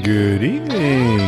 Good evening.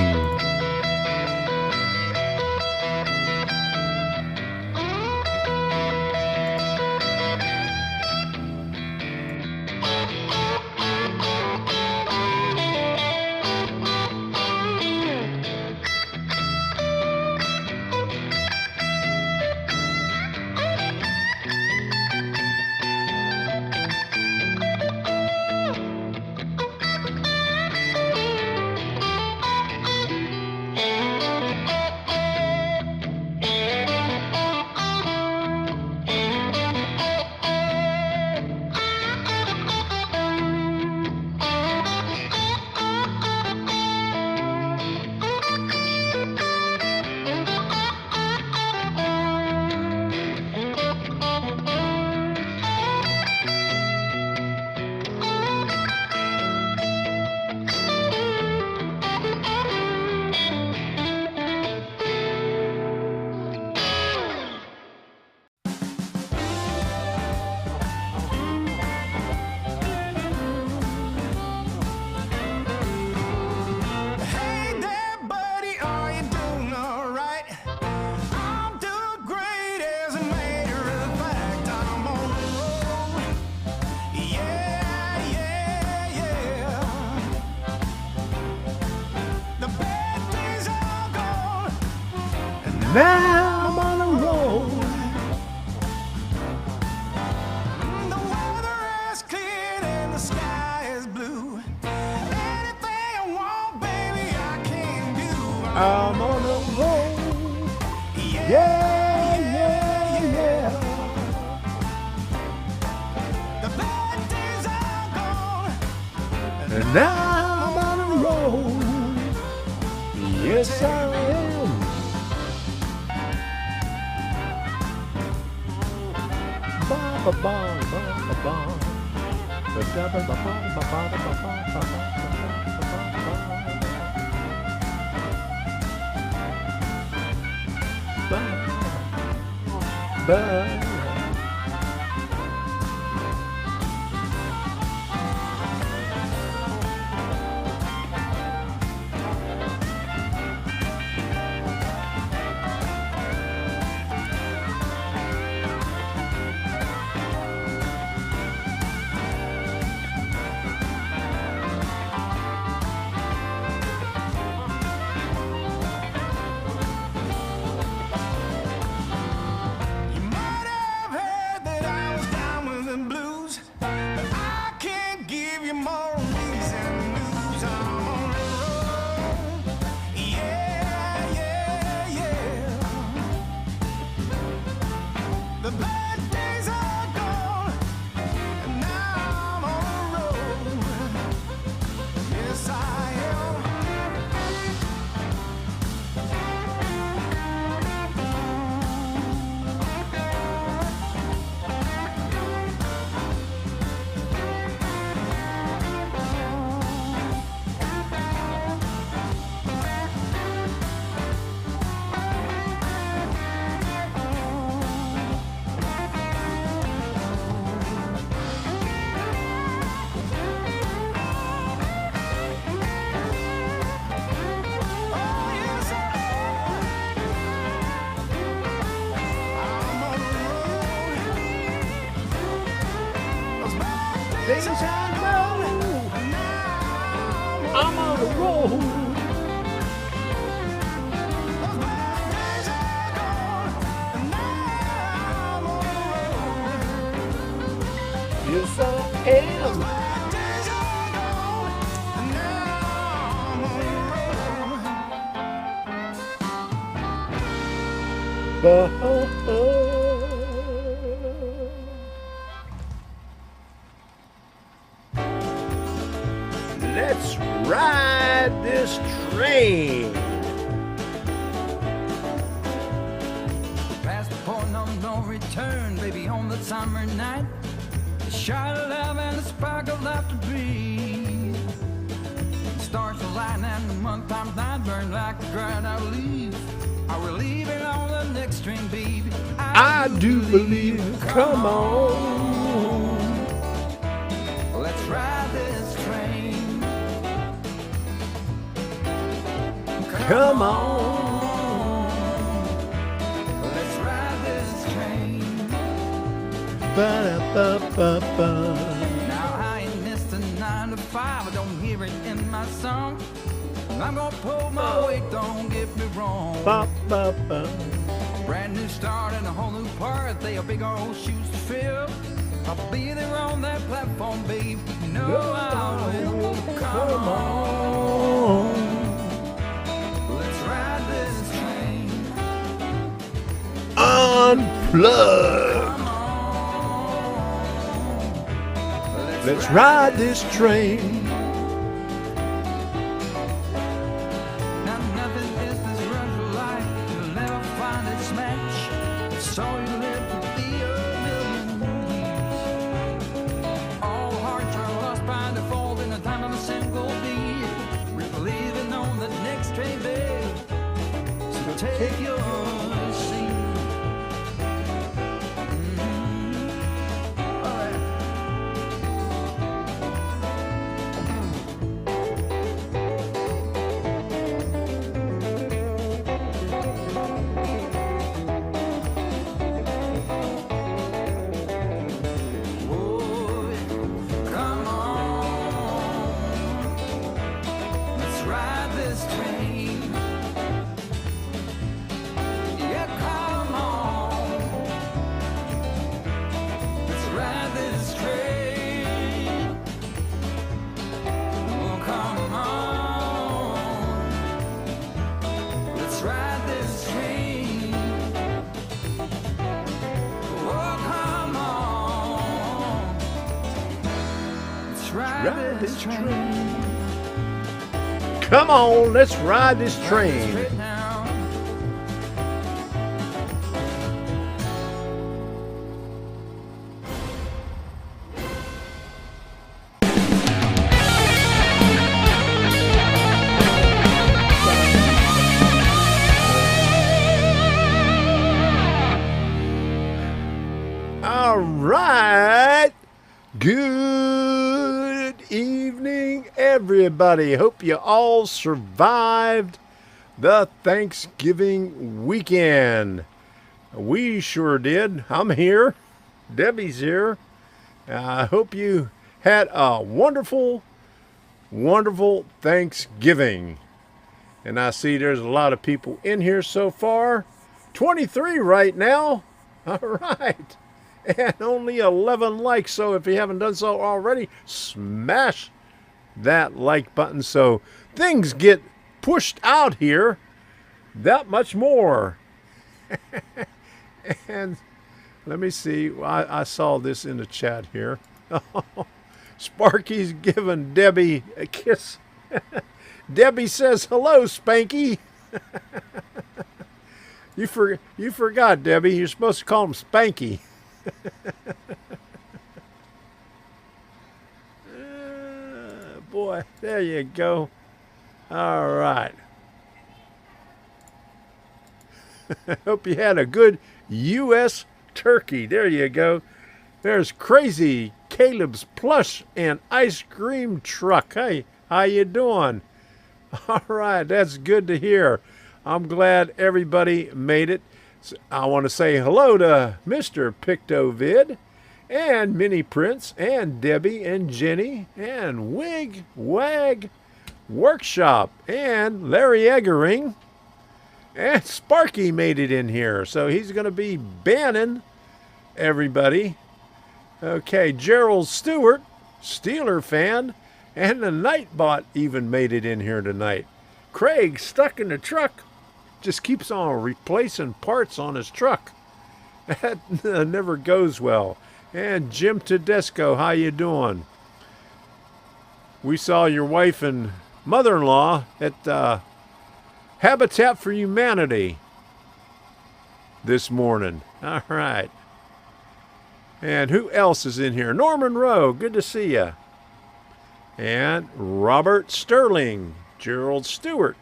Now I'm on a roll. The weather is clear and the sky is blue. Anything I want, baby, I can do. I'm on a roll. Yeah, yeah, yeah. The bad days are gone. And now I'm on a roll. Yes, I am. Ba ba ba ba ba. Ba da ba ba ba ba ba ba ba ba ba ba ba. You might have heard that I was down with the blues, but I can't give you more reason news. I'm on the road. Yeah, yeah, yeah. The bad days are gone, and now I'm on the road. Yes, I am. Oh, yes, I am. I'm on the road. Those bad days Things are I gone, know. and now I'm on a roll. those bad days are gone, and now I'm on the road. Yes, I am. Bad days are gone, and now I'm on the road. Let's ride this train. Past the point of no return, baby, on the summer night. The shot of love and the spark of love to breathe. Stars align and the month times night burn like a dried out leaf. Are we leaving on the next train, baby? I do believe. Come on. Let's ride this train. Come on. Let's ride this train. Ba-da-ba-ba-ba. Now I ain't missed a 9 to 5. I don't hear it in my song. I'm gonna pull my weight, don't get me wrong. Ba-ba-ba. Brand new start and a whole new part. They are big old shoes to fill. I'll be there on that platform, babe. You know I will. Come on. Let's ride this train. Unplug. Come on. Let's ride this train. Now nothing is this rush of life. You'll never find its match. So you live to be a million years. All hearts are lost by default in the time of a single beat. We're leaving on the next train, babe. So take your seat. All right. Boy, come on. Let's ride this train. Yeah, come on. Let's ride this train. Oh, come on. Let's ride this train. Oh, come on. Let's ride this train. Come on, let's ride this train. Straight now. All right. Good evening, everybody. Hope you all survived the Thanksgiving weekend. We sure did. I'm here. Debbie's here. I hope you had a wonderful, wonderful Thanksgiving. And I see there's a lot of people in here so far. 23 right now. All right. And only 11 likes. So if you haven't done so already, smash that like button so things get pushed out here that much more. And let me see. I saw this in the chat here. Sparky's giving Debbie a kiss. Debbie says, hello, Spanky. You forgot, Debbie. You're supposed to call him Spanky. Boy, there you go. All right. Hope you had a good U.S. turkey. There you go. There's Crazy Caleb's plush and ice cream truck. Hey, how you doing? All right, that's good to hear. I'm glad everybody made it. I want to say hello to Mr. Pictovid and Mini Prince and Debbie and Jenny and Wig Wag Workshop and Larry Eggering. And Sparky made it in here, so he's going to be banning everybody. Okay, Gerald Stewart, Steeler fan, and the Nightbot even made it in here tonight. Craig, stuck in the truck, just keeps on replacing parts on his truck. That never goes well. And Jim Tedesco, how you doing? We saw your wife and mother-in-law at Habitat for Humanity this morning. All right. And who else is in here? Norman Rowe, good to see you. And Robert Sterling, Gerald Stewart.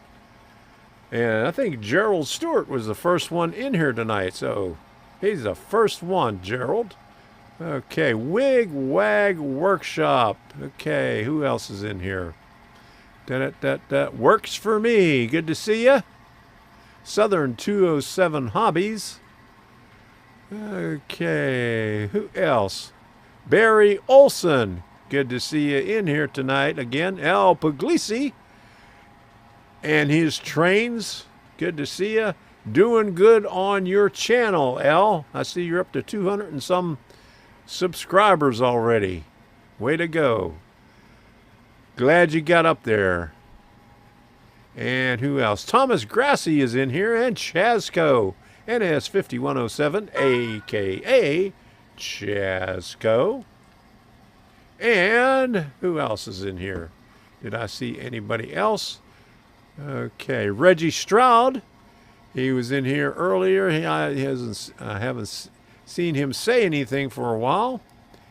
And I think Gerald Stewart was the first one in here tonight, so he's the first one, Gerald. Okay, Wig Wag Workshop. Okay, who else is in here? That works for me. Good to see you. Southern 207 Hobbies. Okay, who else? Barry Olson. Good to see you in here tonight again. Al Puglisi and his trains. Good to see you. Doing good on your channel, Al. I see you're up to 200 and some subscribers already. Way to go. Glad you got up there. And who else? Thomas Grassi is in here, and Chasco. NS5107, a.k.a. Chasco. And who else is in here? Did I see anybody else? Okay, Reggie Stroud. He was in here earlier. I haven't seen him say anything for a while.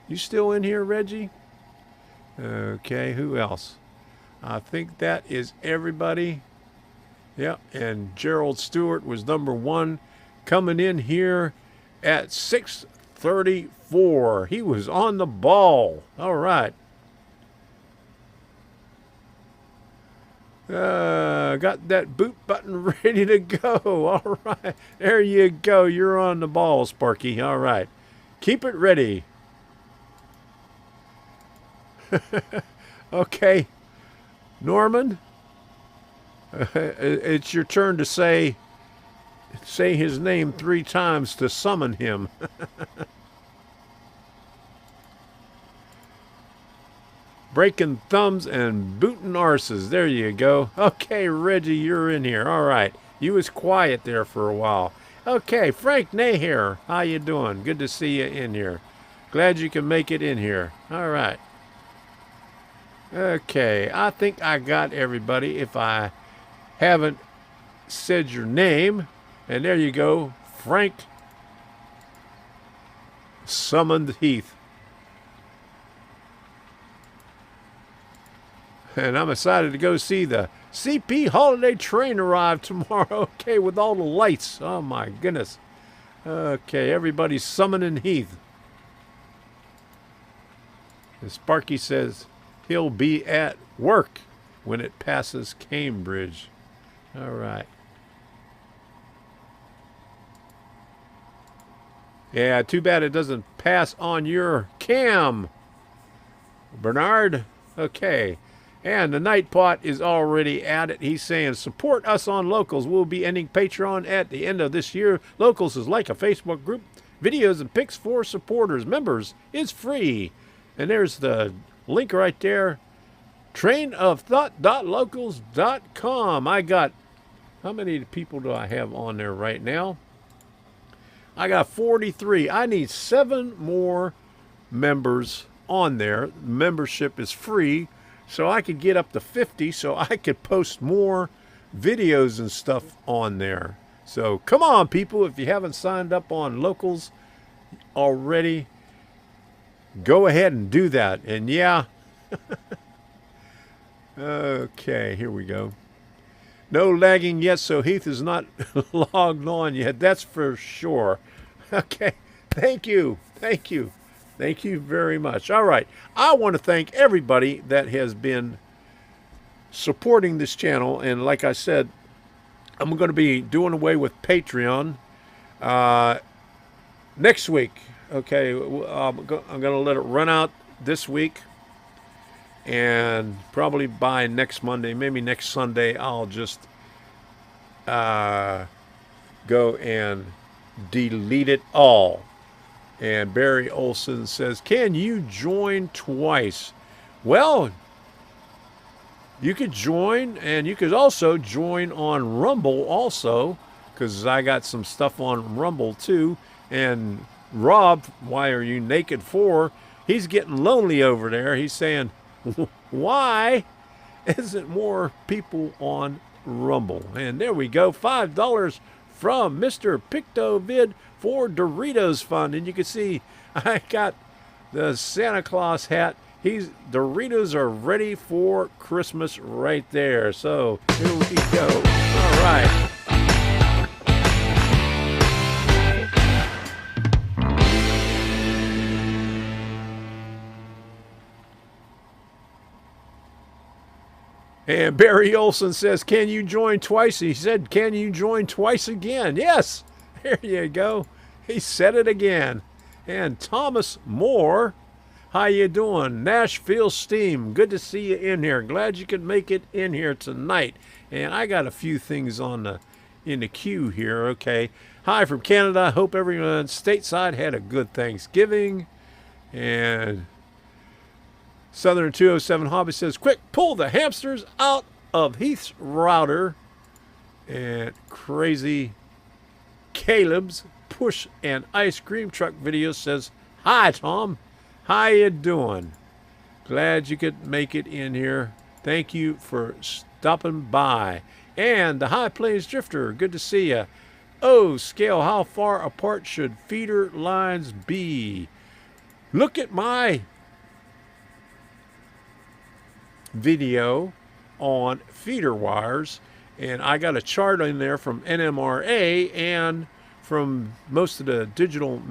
You still in here, Reggie? Okay, who else? I think that is everybody. Yep, and Gerald Stewart was number one, coming in here at 6:34. He was on the ball. All right. Got that boot button ready to go. All right. There you go. You're on the ball, Sparky. All right. Keep it ready. Okay. Norman, it's your turn to say his name 3 times to summon him. Breaking thumbs and booting arses. There you go. Okay, Reggie, you're in here. All right. You was quiet there for a while. Okay, Frank Naher, how you doing? Good to see you in here. Glad you can make it in here. All right. Okay, I think I got everybody. If I haven't said your name, and there you go, Frank Summoned Heath. And I'm excited to go see the CP Holiday Train arrive tomorrow. Okay, with all the lights. Oh my goodness. Okay, everybody's summoning Heath. And Sparky says he'll be at work when it passes Cambridge. All right. Yeah, too bad it doesn't pass on your cam, Bernard. Okay. And the Night Pot is already at it. He's saying, support us on Locals. We'll be ending Patreon at the end of this year. Locals is like a Facebook group. Videos and pics for supporters. Members is free. And there's the link right there. trainofthought.locals.com. I got, how many people do I have on there right now? I got 43. I need 7 more members on there. Membership is free. So I could get up to 50 so I could post more videos and stuff on there. So come on, people. If you haven't signed up on Locals already, go ahead and do that. And yeah. Okay, here we go. No lagging yet, so Heath is not logged on yet. That's for sure. Okay. Thank you. Thank you. Thank you very much. All right. I want to thank everybody that has been supporting this channel. And like I said, I'm going to be doing away with Patreon next week. Okay. I'm going to let it run out this week. And probably by next Monday, maybe next Sunday, I'll just go and delete it all. And Barry Olson says, can you join twice? Well, you could join, and you could also join on Rumble also, because I got some stuff on Rumble too. And Rob, why are you naked for? He's getting lonely over there. He's saying, why isn't more people on Rumble? And there we go, $5 from Mr. PictoVid for Doritos Fund. And you can see I got the Santa Claus hat. Doritos are ready for Christmas right there. So here we go. All right. And Barry Olson says, can you join twice? He said, can you join twice again? Yes, there you go. He said it again. And Thomas Moore, how you doing? Nashville Steam, good to see you in here. Glad you could make it in here tonight. And I got a few things in the queue here, okay. Hi from Canada. Hope everyone stateside had a good Thanksgiving. And Southern 207 Hobby says, quick, pull the hamsters out of Heath's router. And Crazy Caleb's push and ice cream truck video says, hi, Tom. How you doing? Glad you could make it in here. Thank you for stopping by. And the High Plains Drifter, good to see you. Oh, Scale, how far apart should feeder lines be? Look at my video on feeder wires, and I got a chart in there from NMRA and from most of the digital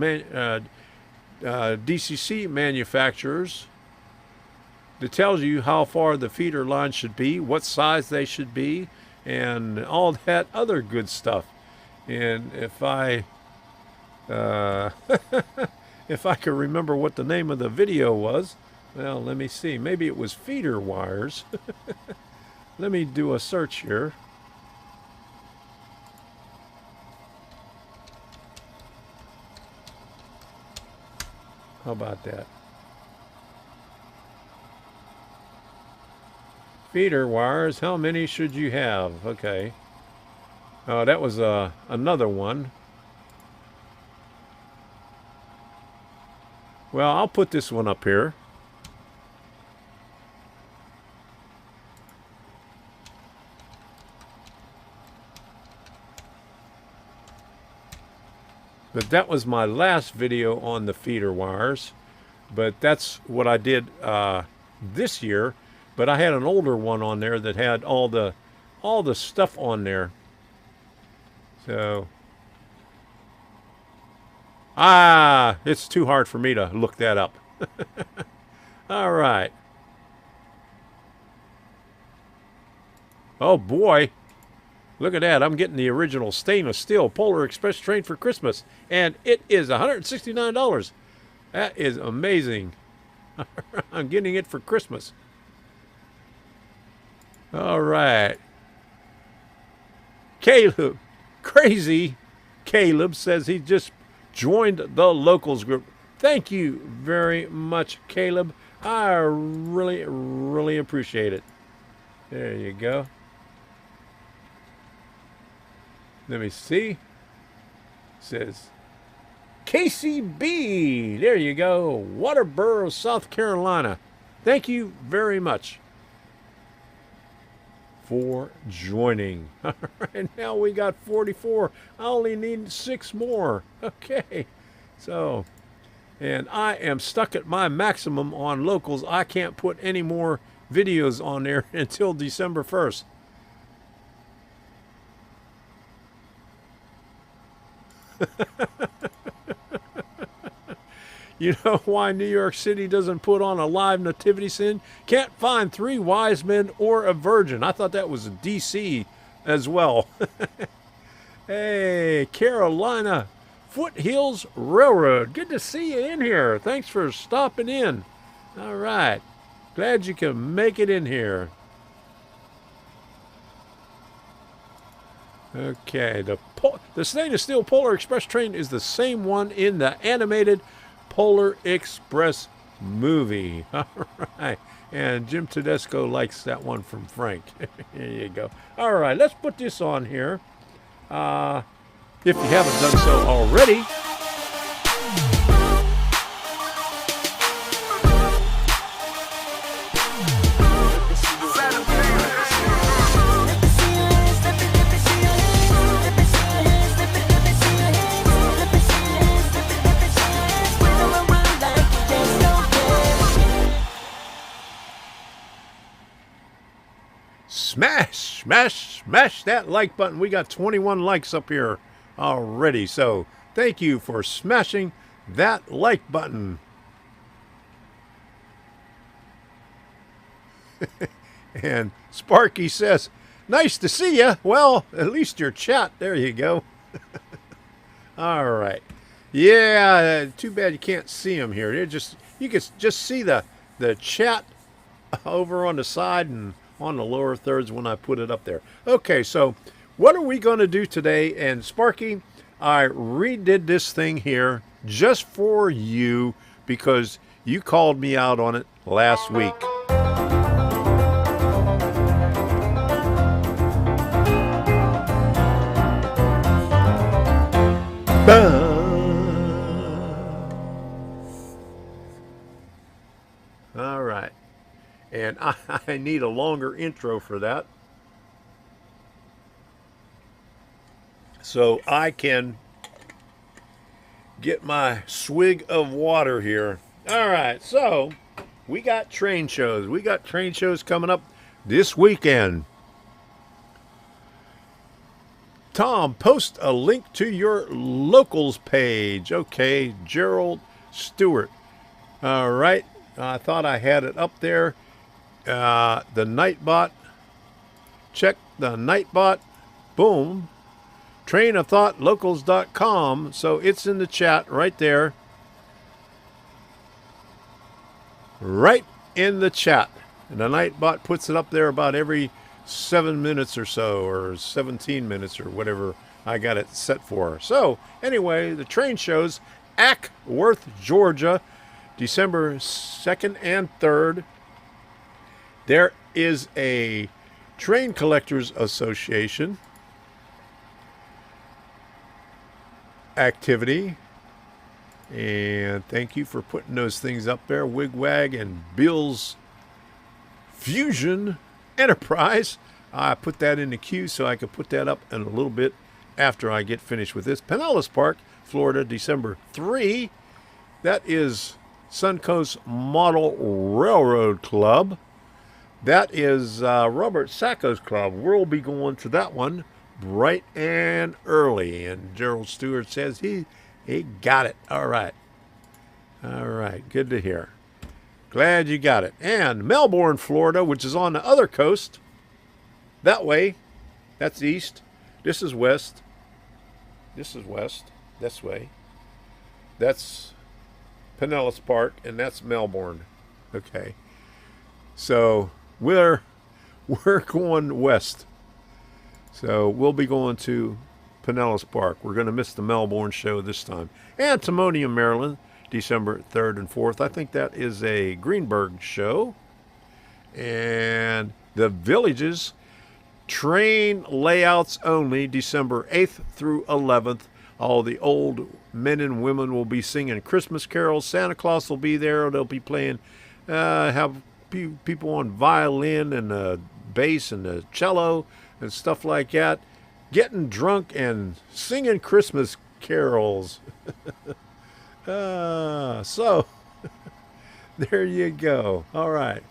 DCC manufacturers that tells you how far the feeder line should be, what size they should be, and all that other good stuff. And if I if I could remember what the name of the video was, well, let me see. Maybe it was feeder wires. Let me do a search here. How about that? Feeder wires, how many should you have? Okay. Oh, that was another one. Well, I'll put this one up here. But that was my last video on the feeder wires. But that's what I did this year. But I had an older one on there that had all the stuff on there. So it's too hard for me to look that up. All right. Oh boy. Look at that. I'm getting the original stainless steel Polar Express train for Christmas. And it is $169. That is amazing. I'm getting it for Christmas. All right. Caleb, Crazy Caleb says he just joined the locals group. Thank you very much, Caleb. I really, really appreciate it. There you go. Let me see. It says KCB. There you go. Waterboro, South Carolina. Thank you very much for joining. All right, now we got 44. I only need 6 more. Okay. So, and I am stuck at my maximum on locals. I can't put any more videos on there until December 1st. You know why New York City doesn't put on a live nativity scene? Can't find 3 wise men or a virgin. I thought that was a DC as well. Hey, Carolina Foothills Railroad. Good to see you in here. Thanks for stopping in. All right. Glad you can make it in here. Okay, the stainless steel Polar Express train is the same one in the animated Polar Express movie. All right, and Jim Tedesco likes that one from Frank. There you go. All right, let's put this on here. If you haven't done so already. Smash that like button. We got 21 likes up here already. So thank you for smashing that like button. And Sparky says, nice to see you. Well, at least your chat. There you go. All right. Yeah, too bad you can't see them here. You can just see the chat over on the side and on the lower thirds when I put it up there. Okay, so what are we going to do today? And Sparky, I redid this thing here just for you because you called me out on it last week. All right. And I need a longer intro for that, so I can get my swig of water here. All right, so we got train shows. We got train shows coming up this weekend. Tom, post a link to your locals page. Okay, Gerald Stewart. All right, I thought I had it up there. The Nightbot. Check the Nightbot. Boom. trainofthoughtlocals.com. So it's in the chat right there. Right in the chat. And the Nightbot puts it up there about every 7 minutes or so, or 17 minutes or whatever I got it set for. So anyway, the train shows, Acworth, Georgia, December 2nd and 3rd. There is a Train Collectors Association activity. And thank you for putting those things up there. Wigwag and Bill's Fusion Enterprise. I put that in the queue so I could put that up in a little bit after I get finished with this. Pinellas Park, Florida, December 3. That is Suncoast Model Railroad Club. That is Robert Sacco's club. We'll be going to that one bright and early. And Gerald Stewart says he got it. All right. All right. Good to hear. Glad you got it. And Melbourne, Florida, which is on the other coast. That way. That's east. This is west. This is west. This way. That's Pinellas Park, and that's Melbourne. Okay. So we're going west. So we'll be going to Pinellas Park. We're going to miss the Melbourne show this time. And Timonium, Maryland, December 3rd and 4th. I think that is a Greenberg show. And the Villages, train layouts only, December 8th through 11th. All the old men and women will be singing Christmas carols. Santa Claus will be there. They'll be playing, have people on violin and the bass and the cello and stuff like that, getting drunk and singing Christmas carols. So there you go. All right.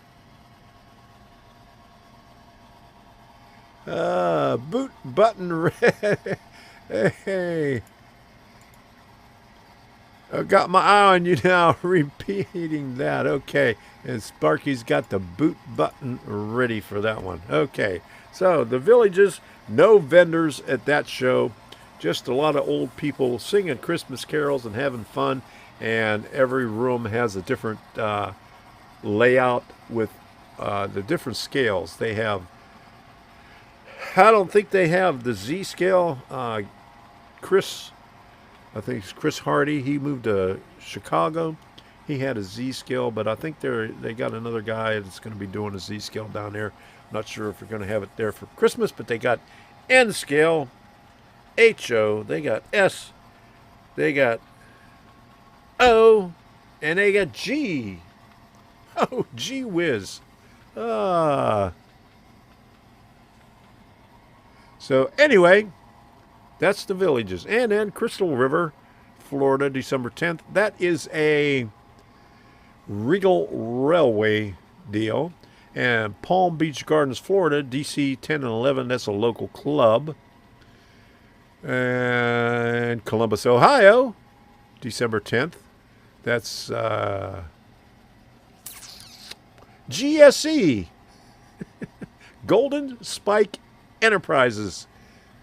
Boot button red. Hey. I've got my eye on you now, repeating that. Okay. And Sparky's got the boot button ready for that one. Okay. So the Villages, no vendors at that show. Just a lot of old people singing Christmas carols and having fun. And every room has a different layout with the different scales. They have, I don't think they have the Z scale. I think it's Chris Hardy. He moved to Chicago. He had a Z scale, but I think they got another guy that's going to be doing a Z scale down there. Not sure if they're going to have it there for Christmas, but they got N scale, HO, they got S, they got O, and they got G. Oh, gee whiz. So anyway, that's the Villages. And then Crystal River, Florida, December 10th. That is a Regal Railway deal. And Palm Beach Gardens, Florida, DC 10 and 11. That's a local club. And Columbus, Ohio, December 10th. That's GSE. Golden Spike Enterprises.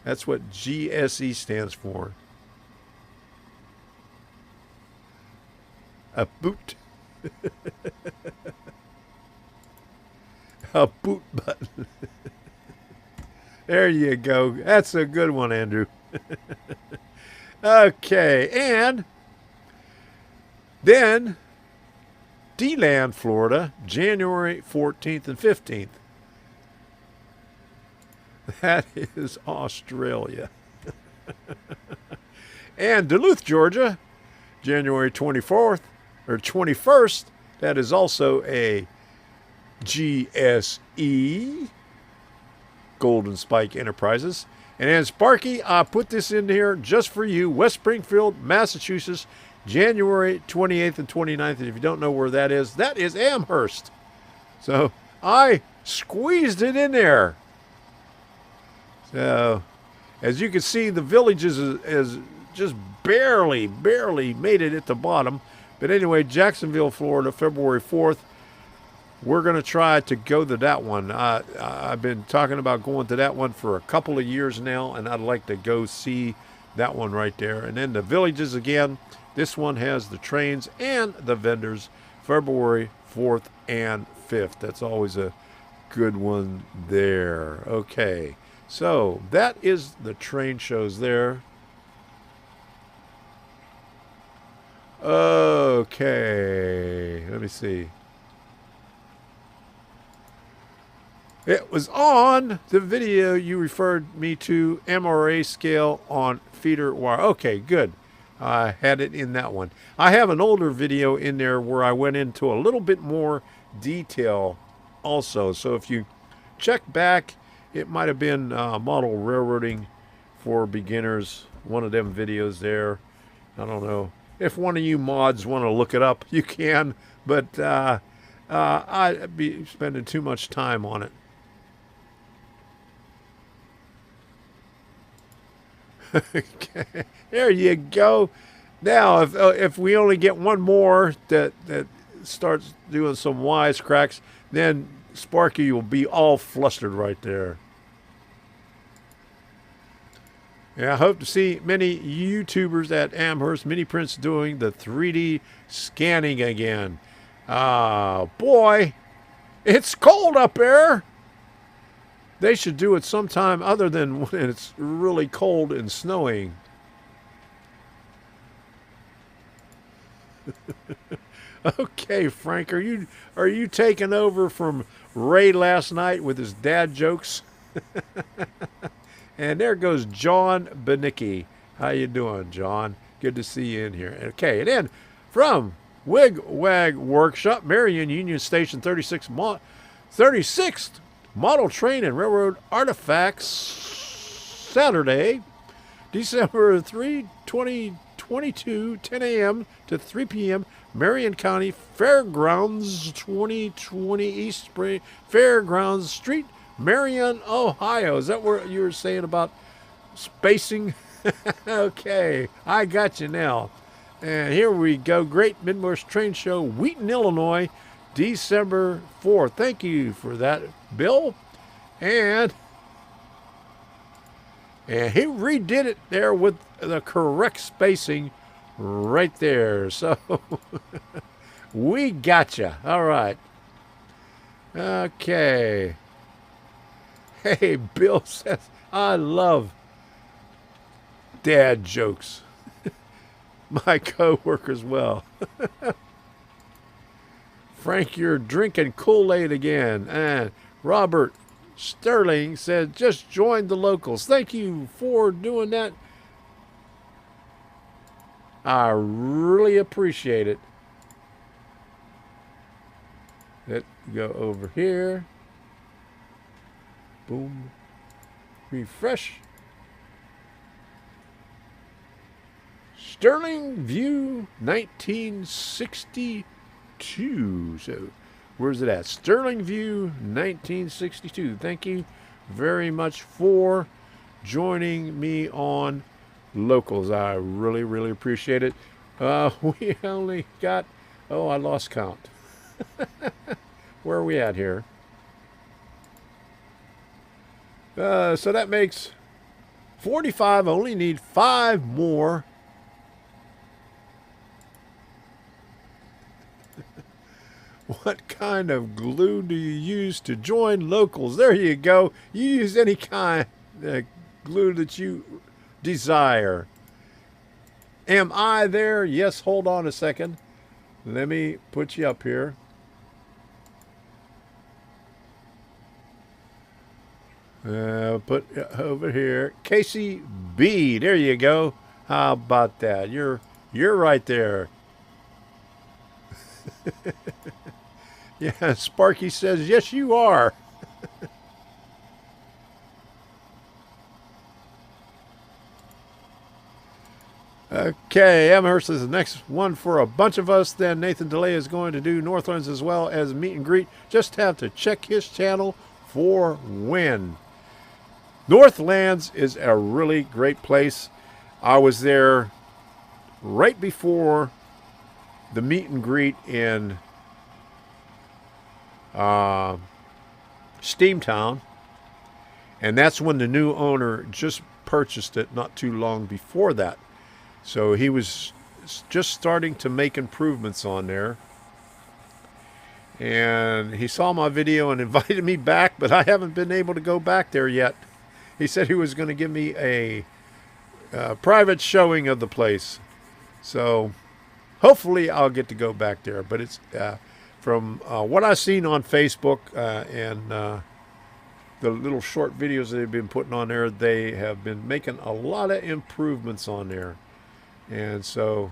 That's what GSE stands for. A boot. A boot button. There you go. That's a good one, Andrew. Okay, and then DeLand, Florida, January 14th and 15th. That is Australia. And Duluth, Georgia, January 24th or 21st. That is also a GSE, Golden Spike Enterprises. And then Sparky, I put this in here just for you. West Springfield, Massachusetts, January 28th and 29th. And if you don't know where that is Amherst. So I squeezed it in there. So as you can see, the Villages is just barely made it at the bottom. But anyway, Jacksonville, Florida, February 4th. We're going to try to go to that one. I've been talking about going to that one for a couple of years now, and I'd like to go see that one right there. And then the Villages again. This one has the trains and the vendors, February 4th and 5th. That's always a good one there. Okay, so that is the train shows there. Okay, let me see. It was on the video you referred me to, MRA scale on feeder wire. Okay, good. I had it in that one. I have an older video in there where I went into a little bit more detail also. So if you check back, it might have been model railroading for beginners. One of them videos there. I don't know. If one of you mods want to look it up, you can. But I'd be spending too much time on it. Okay, there you go. Now, if we only get one more that starts doing some wisecracks, then Sparky will be all flustered right there. Yeah, I hope to see many YouTubers at Amherst Mini Prints doing the 3D scanning again. Boy, it's cold up there. They should do it sometime other than when it's really cold and snowing. Okay, Frank, are you taking over from Ray last night with his dad jokes? And there goes John Benicki. How you doing, John? Good to see you in here. Okay, and then from Wig Wag Workshop, Marion Union Station 36th Model Train and Railroad Artifacts, Saturday, December 3, 2022, 10 a.m. to 3 p.m., Marion County Fairgrounds, 2020 East Spring Fairgrounds Street, Marion, Ohio. Is that what you were saying about spacing? Okay, I got you now. And here we go. Great Midwest Train Show, Wheaton, Illinois, December 4th. Thank you for that, Bill. And he redid it there with the correct spacing right there. So we gotcha. All right. Okay. Hey, Bill says, I love dad jokes. My co-worker as well. Frank, you're drinking Kool-Aid again. And Robert Sterling said, just joined the locals. Thank you for doing that. I really appreciate it. Let's go over here. Boom. Refresh. Sterling View 1962. So where's it at? Sterling View 1962. Thank you very much for joining me on Locals. I really, really appreciate it. We only got, I lost count. Where are we at here? So that makes 45. I only need 5 more. What kind of glue do you use to join locals? There you go. You use any kind of glue that you desire. Am I there? Yes, hold on a second. Let me put you up here. Put over here. Casey B. There you go. How about that? You're right there. Yeah, Sparky says, yes, you are. Okay, Amherst is the next one for a bunch of us. Then Nathan DeLay is going to do Northlands as well as meet and greet. Just have to check his channel for when. Northlands is a really great place. I was there right before the meet and greet in Steamtown, and that's when the new owner just purchased it not too long before that. So he was just starting to make improvements on there. And he saw my video and invited me back, but I haven't been able to go back there yet. He said he was going to give me a private showing of the place. So hopefully I'll get to go back there. But it's from what I've seen on Facebook and the little short videos they've been putting on there, they have been making a lot of improvements on there. And so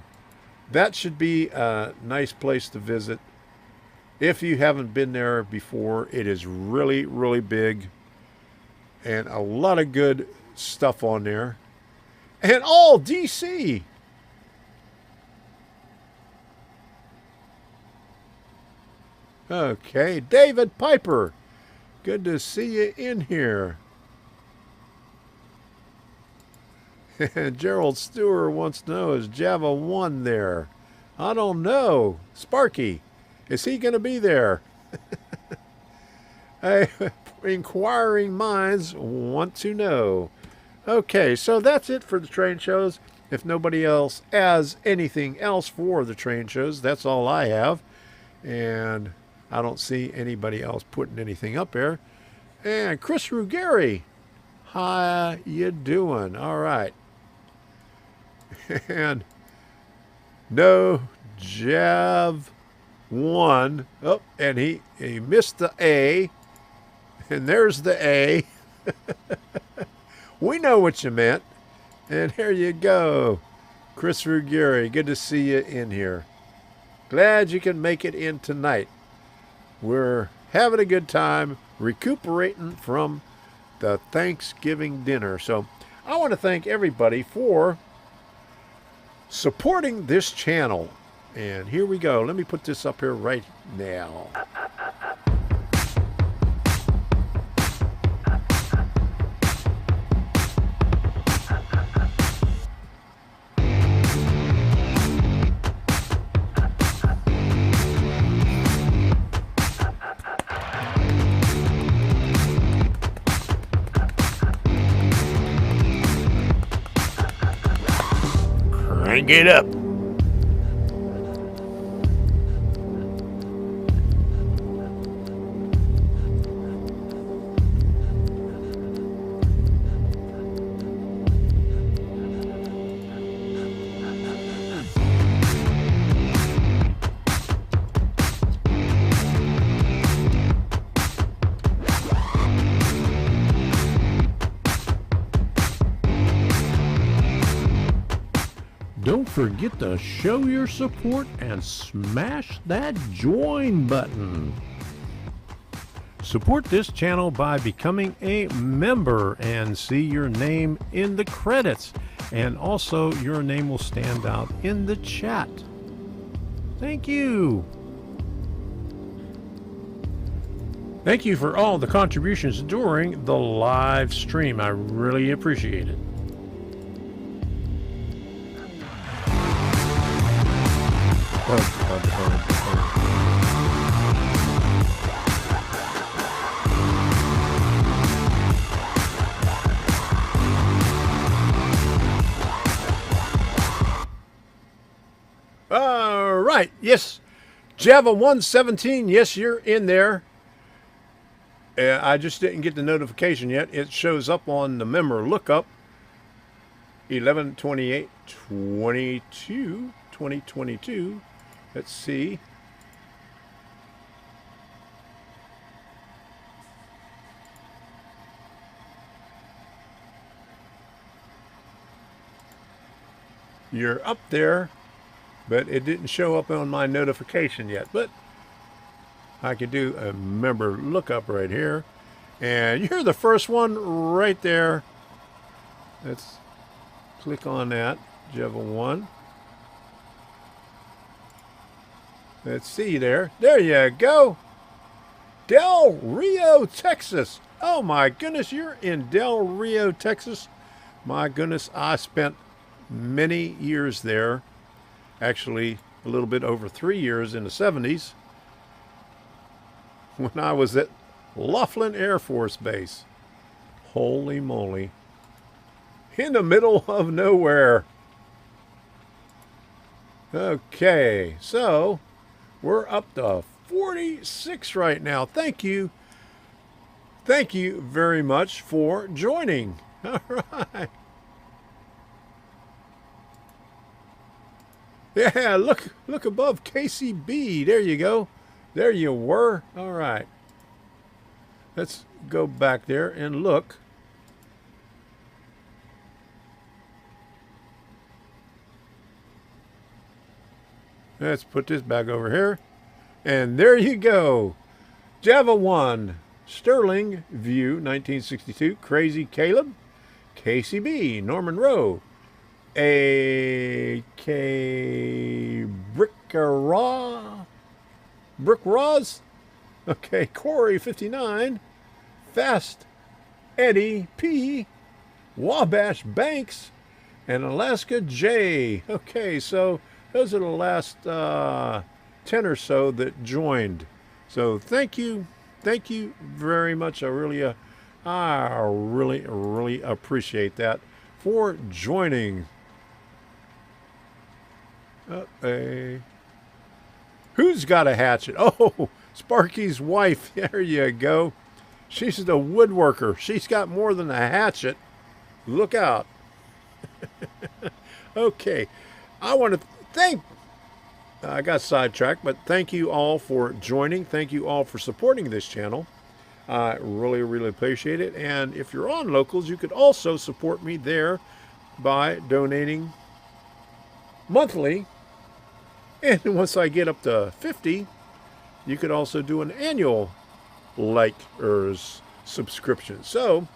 that should be a nice place to visit. If you haven't been there before, it is really, really big. And a lot of good stuff on there. And all DC. Okay, David Piper. Good to see you in here. And Gerald Stewart wants to know, is Java 1 there? I don't know. Sparky, is he going to be there? Hey, inquiring minds want to know. Okay, so that's it for the train shows. If nobody else has anything else for the train shows, that's all I have. And I don't see anybody else putting anything up there. And Chris Ruggieri, how you doing? All right. And no Jav 1. Oh, and he missed the A. And there's the A. We know what you meant. And here you go. Chris Ruggieri, good to see you in here. Glad you can make it in tonight. We're having a good time recuperating from the Thanksgiving dinner. So I want to thank everybody for supporting this channel. And here we go. Let me put this up here right now. Crank it up. Don't forget to show your support and smash that join button. Support this channel by becoming a member and see your name in the credits. And also your name will stand out in the chat. Thank you. Thank you for all the contributions during the live stream. I really appreciate it. right. Yes. Java 117. Yes, you're in there. I just didn't get the notification yet. It shows up on the member lookup. 11/28/2022. Let's see. You're up there, but it didn't show up on my notification yet. But I could do a member lookup right here. And you're the first one right there. Let's click on that. Java 1. Let's see there. There you go. Del Rio, Texas. Oh my goodness, you're in Del Rio, Texas. My goodness, I spent many years there. Actually, a little bit over 3 years in the 70s when I was at Laughlin Air Force Base. Holy moly. In the middle of nowhere. Okay, so we're up to 46 right now. Thank you. Thank you very much for joining. All right. Yeah, look above KCB. There you go. There you were. All right. Let's go back there and look. Let's put this back over here. And there you go. Java 1, Sterling View, 1962. Crazy Caleb. KCB, Norman Rowe. A.K. Brick Roz. Okay, Corey 59. Fast Eddie P. Wabash Banks. And Alaska J. Okay, so those are the last 10 or so that joined. So thank you very much. I really appreciate that for joining. Who's got a hatchet? Oh, Sparky's wife. There you go. She's the woodworker. She's got more than a hatchet. Look out. Okay. I want to thank, I got sidetracked, but thank you all for joining. Thank you all for supporting this channel. I really appreciate it. And if you're on Locals, you could also support me there by donating monthly. And once I get up to 50, you could also do an annual subscription. So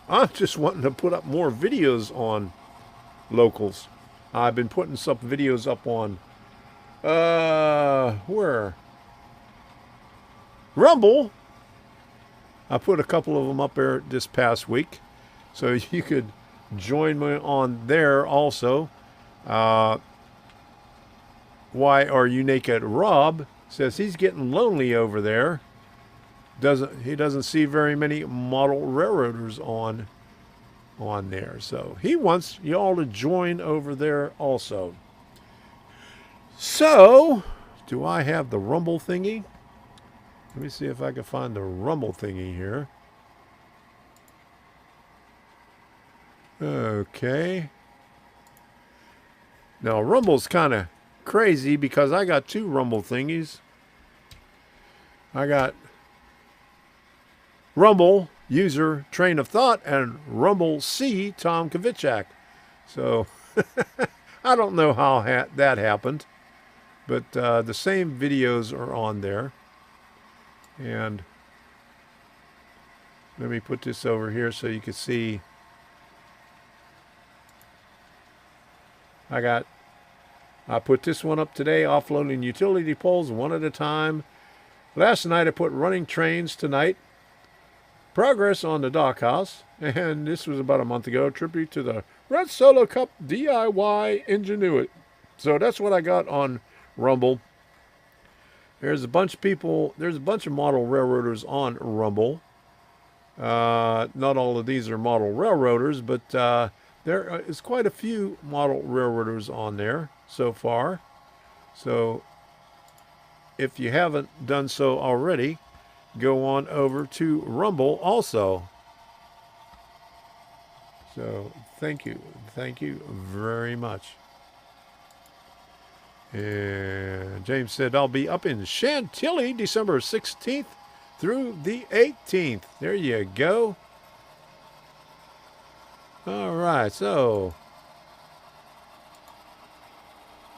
I'm just wanting to put up more videos on Locals. I've been putting some videos up on where? Rumble. I put a couple of them up there this past week, so you could join me on there also. Why Are You Naked? Rob says he's getting lonely over there. He doesn't see very many model railroaders on there, so he wants you all to join over there also. So, do I have the Rumble thingy? Let me see if I can find the Rumble thingy here. Okay. Now, Rumble's kind of crazy because I got two Rumble thingies. I got Rumble user Train of Thought and Rumble C Tom Kvichak. So I don't know how that happened, but the same videos are on there. And let me put this over here so you can see. I put this one up today, offloading utility poles one at a time. Last night I put running trains tonight. Progress on the dockhouse. And this was about a month ago, tribute to the Red Solo Cup DIY Ingenuity. So that's what I got on Rumble. There's a bunch of people, there's a bunch of model railroaders on Rumble. Not all of these are model railroaders, but there is quite a few model railroaders on there so far. So if you haven't done so already, go on over to Rumble also. So thank you very much. And James said, I'll be up in Chantilly December 16th through the 18th. There you go. All right, so.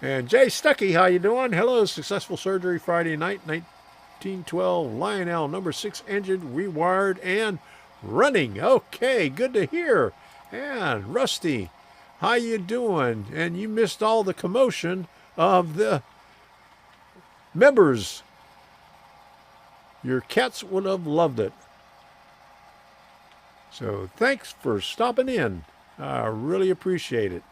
And Jay Stuckey, how you doing? Hello, successful surgery Friday night, 1912 Lionel number 6 engine rewired and running. Okay, good to hear. And Rusty, how you doing? And you missed all the commotion of the members. Your cats would have loved it. So thanks for stopping in. I really appreciate it.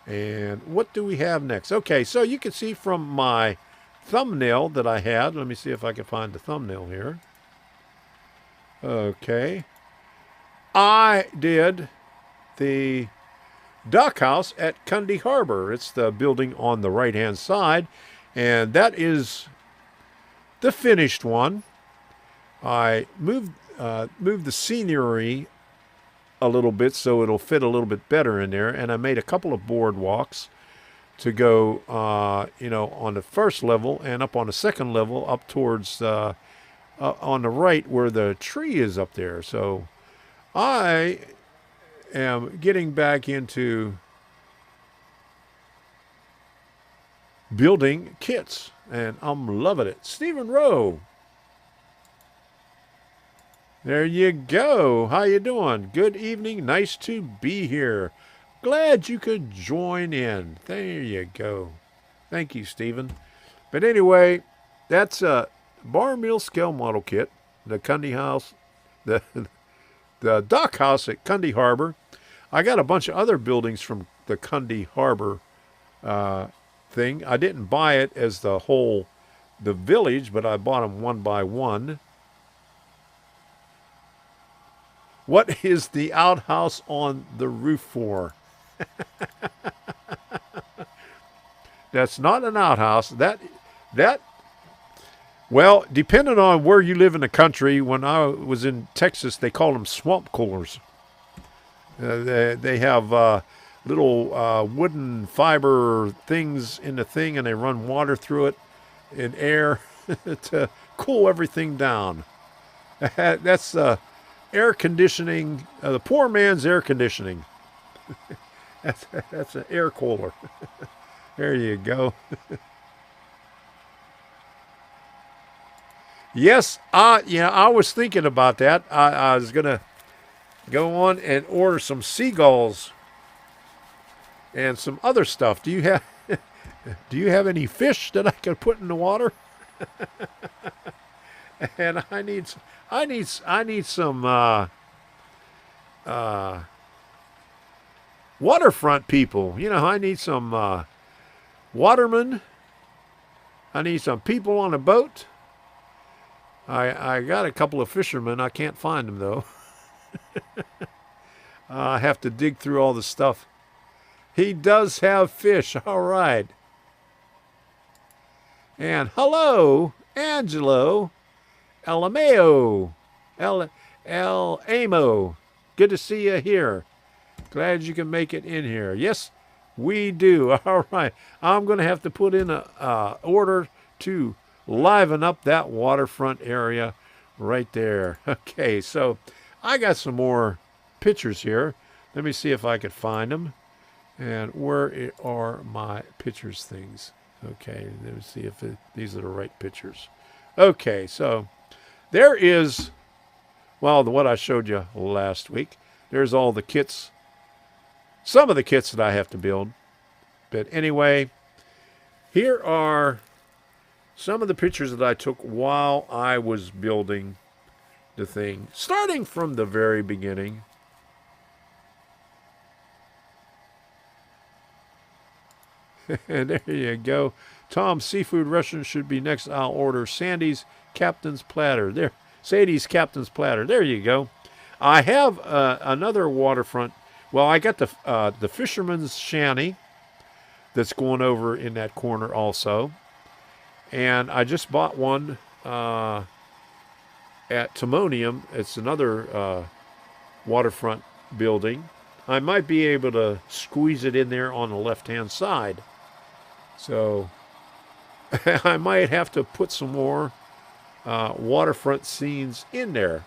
And what do we have next? Okay, so you can see from my thumbnail that I had. Let me see if I can find the thumbnail here. Okay. I did the dock house at Cundy Harbor. It's the building on the right-hand side, and that is the finished one. I moved the scenery a little bit so it'll fit a little bit better in there, and I made a couple of boardwalks to go, on the first level and up on the second level, up towards on the right where the tree is up there. So I am getting back into building kits, and I'm loving it. Stephen Rowe. There you go. How you doing? Good evening. Nice to be here. Glad you could join in. There you go. Thank you, Stephen. But anyway, that's a bar mill scale model kit. The Cundy house, the dock house at Cundy Harbor. I got a bunch of other buildings from the Cundy Harbor thing. I didn't buy it as the village, but I bought them one by one. What is the outhouse on the roof for? That's not an outhouse. Well, depending on where you live in the country, when I was in Texas, they call them swamp coolers. They have little wooden fiber things in the thing, and they run water through it and air to cool everything down. That's air conditioning, the poor man's air conditioning. That's an air cooler. There you go. Yes, I was thinking about that. I was going to go on and order some seagulls and some other stuff. Do you have any fish that I can put in the water? And I need some waterfront people. I need some watermen. I need some people on a boat. I got a couple of fishermen. I can't find them though. I have to dig through all the stuff. He does have fish. All right. And hello, Angelo. El Amo. Good to see you here. Glad you can make it in here. Yes, we do. All right. I'm going to have to put in a order to liven up that waterfront area right there. Okay, so I got some more pictures here. Let me see if I could find them. And where are my pictures things? Okay, let me see if these are the right pictures. Okay, so there is, what I showed you last week. There's all the kits, some of the kits that I have to build. But anyway, here are some of the pictures that I took while I was building the thing, starting from the very beginning. And there you go. Tom's Seafood Restaurant should be next. I'll order Sandy's Captain's Platter. There, Sadie's Captain's Platter. There you go. I have another waterfront. Well, I got the Fisherman's Shanty. that's going over in that corner also. And I just bought one at Timonium. It's another waterfront building. I might be able to squeeze it in there on the left-hand side. So I might have to put some more waterfront scenes in there.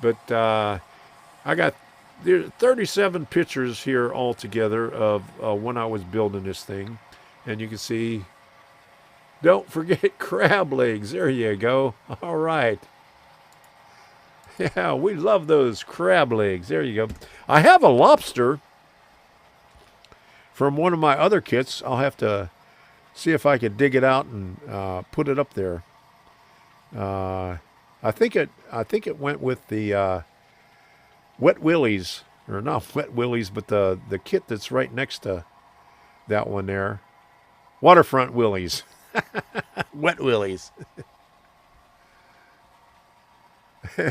But I got 37 pictures here altogether of when I was building this thing. And you can see, don't forget crab legs. There you go. All right. Yeah, we love those crab legs. There you go. I have a lobster from one of my other kits. I'll have to see if I could dig it out and put it up there. I think it went with the Wet Willies, or not Wet Willies, but the kit that's right next to that one there. Waterfront Willies. Wet Willies.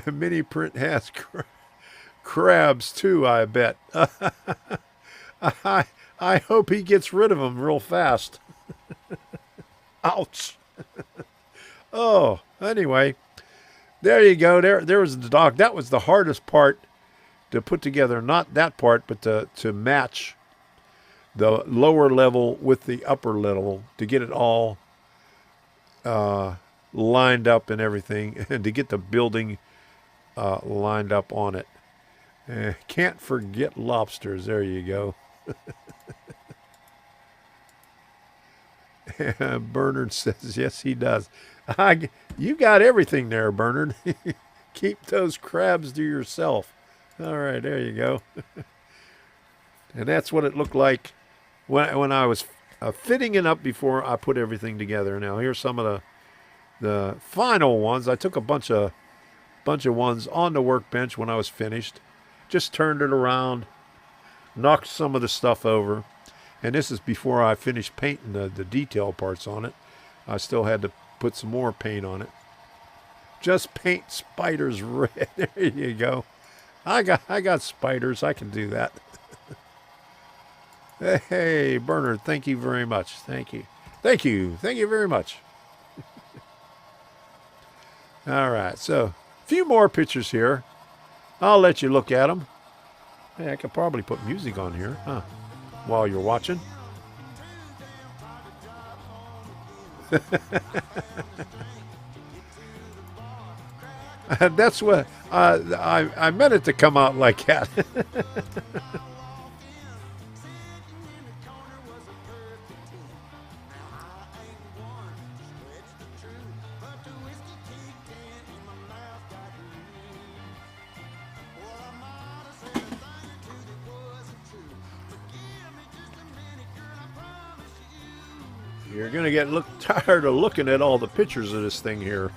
Mini print has crabs too, I bet. I hope he gets rid of them real fast. Ouch. Oh, anyway, there you go. There was the dog. That was the hardest part to put together. Not that part, but to match the lower level with the upper level to get it all lined up and everything, and to get the building lined up on it. Can't forget lobsters. There you go. Bernard says, yes, he does. You got everything there, Bernard. Keep those crabs to yourself. All right, there you go. And that's what it looked like when I was fitting it up before I put everything together. Now, here's some of the final ones. I took a bunch of ones on the workbench when I was finished. Just turned it around, knocked some of the stuff over. And this is before I finished painting the detail parts on it. I still had to put some more paint on it. Just paint spiders red. There you go. I got spiders. I can do that. Hey, Bernard, thank you very much. Thank you. Thank you. Thank you very much. All right, so a few more pictures here. I'll let you look at them. Hey, I could probably put music on here, huh? While you're watching. That's what I meant it to come out like that. You're going to get tired of looking at all the pictures of this thing here.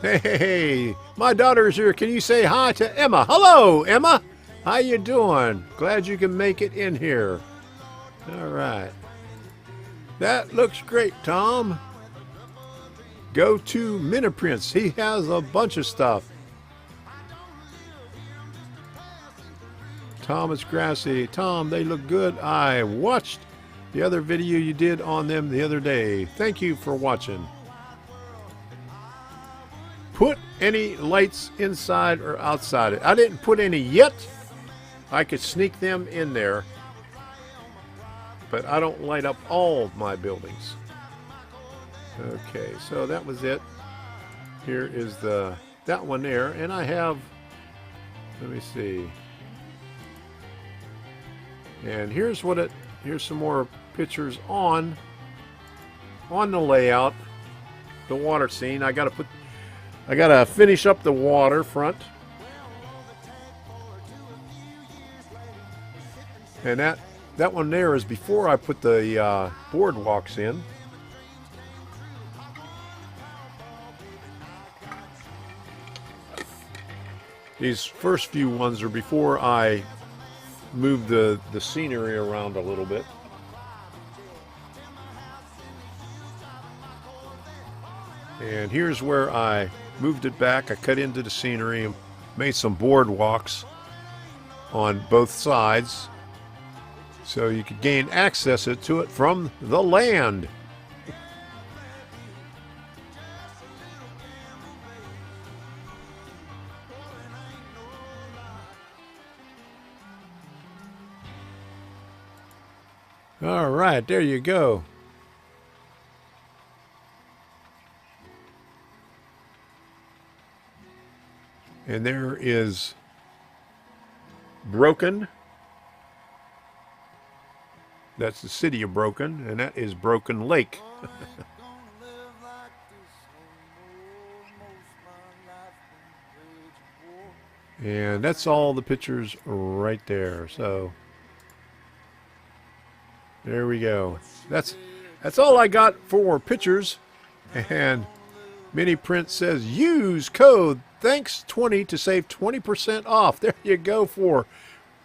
Hey, my daughter's here. Can you say hi to Emma? Hello, Emma. How you doing? Glad you can make it in here. All right. That looks great, Tom. Go to Miniprints. He has a bunch of stuff. Thomas Grassy. Tom, they look good. I watched the other video you did on them the other day. Thank you for watching. Put any lights inside or outside it. I didn't put any yet. I could sneak them in there, but I don't light up all my buildings. Okay, so that was it. Here is that one there, and I have, let me see. And here's some more pictures on the layout, the water scene. I gotta finish up the waterfront. And that one there is before I put the boardwalks in. These first few ones are before I move the scenery around a little bit. And here's where I moved it back. I cut into the scenery and made some boardwalks on both sides so you could gain access to it from the land. All right, there you go. And there is Broken. That's the city of Broken, and that is Broken Lake. And that's all the pictures right there. So there we go. That's all I got for pictures. And Mini Print says use code THANKS20 to save 20% off. There you go for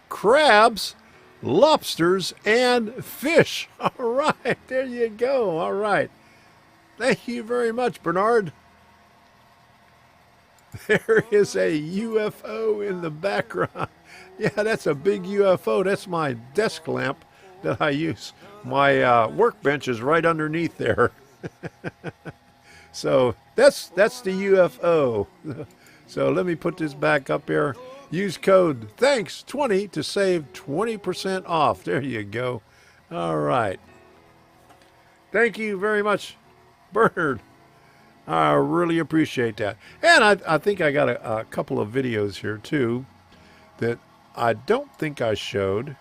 crabs, lobsters, and fish. All right, there you go. All right. Thank you very much, Bernard. There is a UFO in the background. Yeah, that's a big UFO. That's my desk lamp that I use. My workbench is right underneath there. So that's the UFO. So let me put this back up here. Use code THANKS20 to save 20% off. There you go. All right. Thank you very much, Bernard. I really appreciate that. And I think I got a couple of videos here too that I don't think I showed.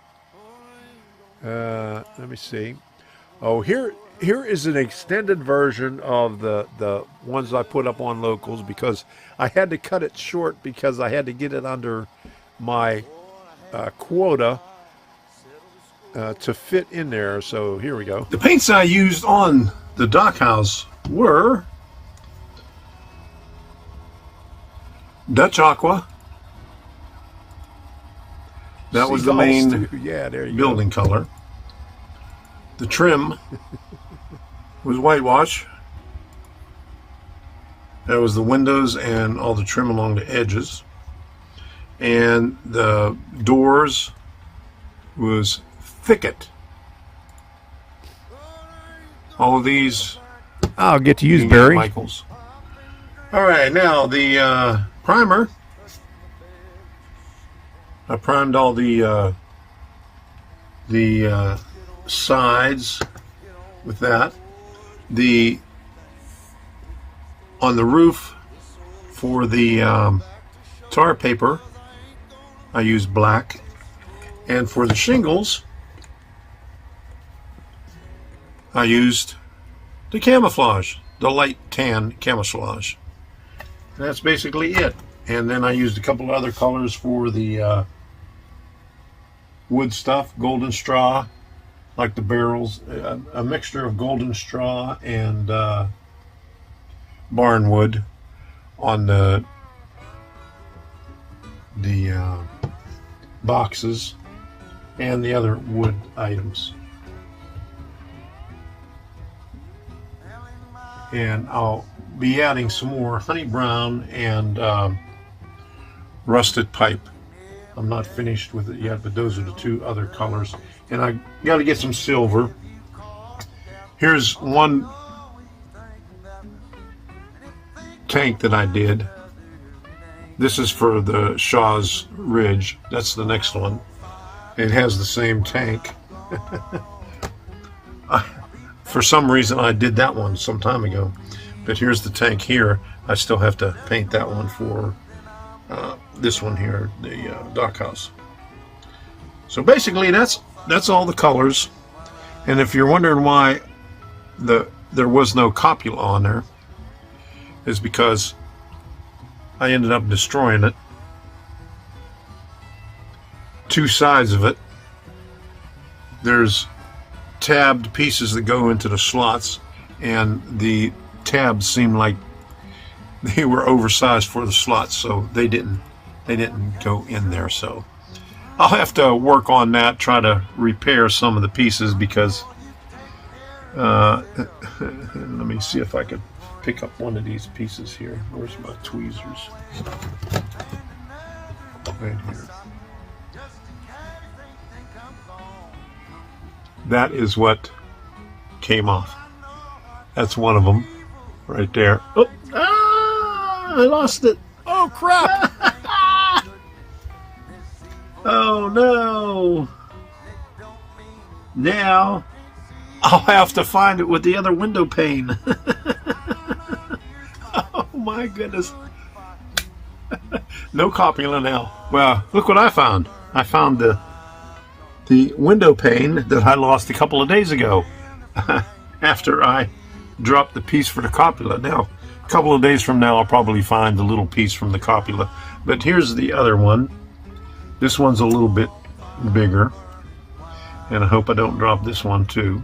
Let me see. Oh, here is an extended version of the ones I put up on Locals, because I had to cut it short because I had to get it under my quota to fit in there. So here we go. The paints I used on the dockhouse were Dutch Aqua. That was the main building color. The trim was whitewash. That was the windows and all the trim along the edges. And the doors was Thicket. All of these I'll get to use Barry. Michaels. All right, now the primer. I primed all the sides with that. On the roof for the tar paper, I used black, and for the shingles, I used the camouflage, the light tan camouflage. That's basically it. And then I used a couple of other colors for the wood stuff, golden straw, like the barrels, a mixture of golden straw and barnwood on the boxes and the other wood items. And I'll be adding some more honey brown and rusted pipe. I'm not finished with it yet, but those are the two other colors. And I got to get some silver. Here's one tank that I did. This is for the Shaw's Ridge. That's the next one. It has the same tank. For some reason I did that one some time ago, but here's the tank here. I still have to paint that one for this one here, the dockhouse. So basically that's all the colors. And if you're wondering why there was no copula on there, is because I ended up destroying it. Two sides of it, there's tabbed pieces that go into the slots, and the tabs seem like they were oversized for the slots, so they didn't go in there. So I'll have to work on that, try to repair some of the pieces, because let me see if I can pick up one of these pieces here. Where's my tweezers? Right here. That is what came off. That's one of them right there. Oh, I lost it. Oh, crap! Oh, no. Now I'll have to find it with the other window pane. Oh, my goodness. No copula now. Well, look what I found. I found the window pane that I lost a couple of days ago after I dropped the piece for the copula. Now, a couple of days from now, I'll probably find the little piece from the copula. But here's the other one. This one's a little bit bigger, and I hope I don't drop this one too.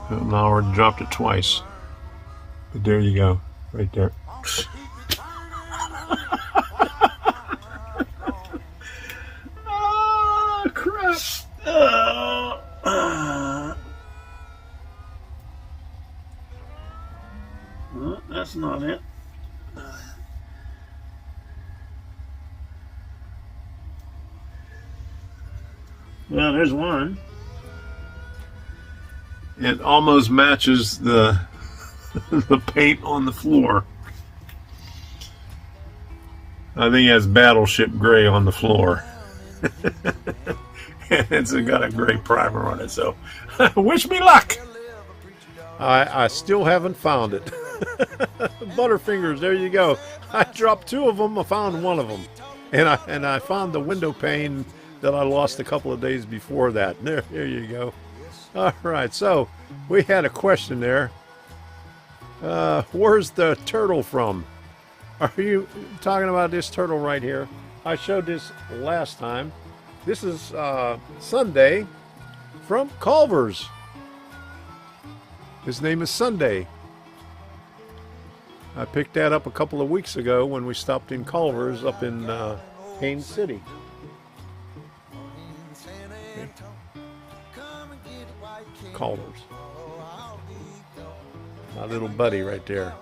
I already dropped it twice. But there you go, right there. Oh, crap. Well, that's not it. Well, there's one. It almost matches the the paint on the floor. I think it has Battleship Gray on the floor. And it's got a gray primer on it, so wish me luck. I still haven't found it. Butterfingers, there you go. I dropped two of them, I found one of them. And I found the window pane that I lost a couple of days before that. There you go. All right, so we had a question there. Where's the turtle from? Are you talking about this turtle right here? I showed this last time. This is Sunday from Culver's. His name is Sunday. I picked that up a couple of weeks ago when we stopped in Culver's up in Haines City. Culver's. My little buddy right there.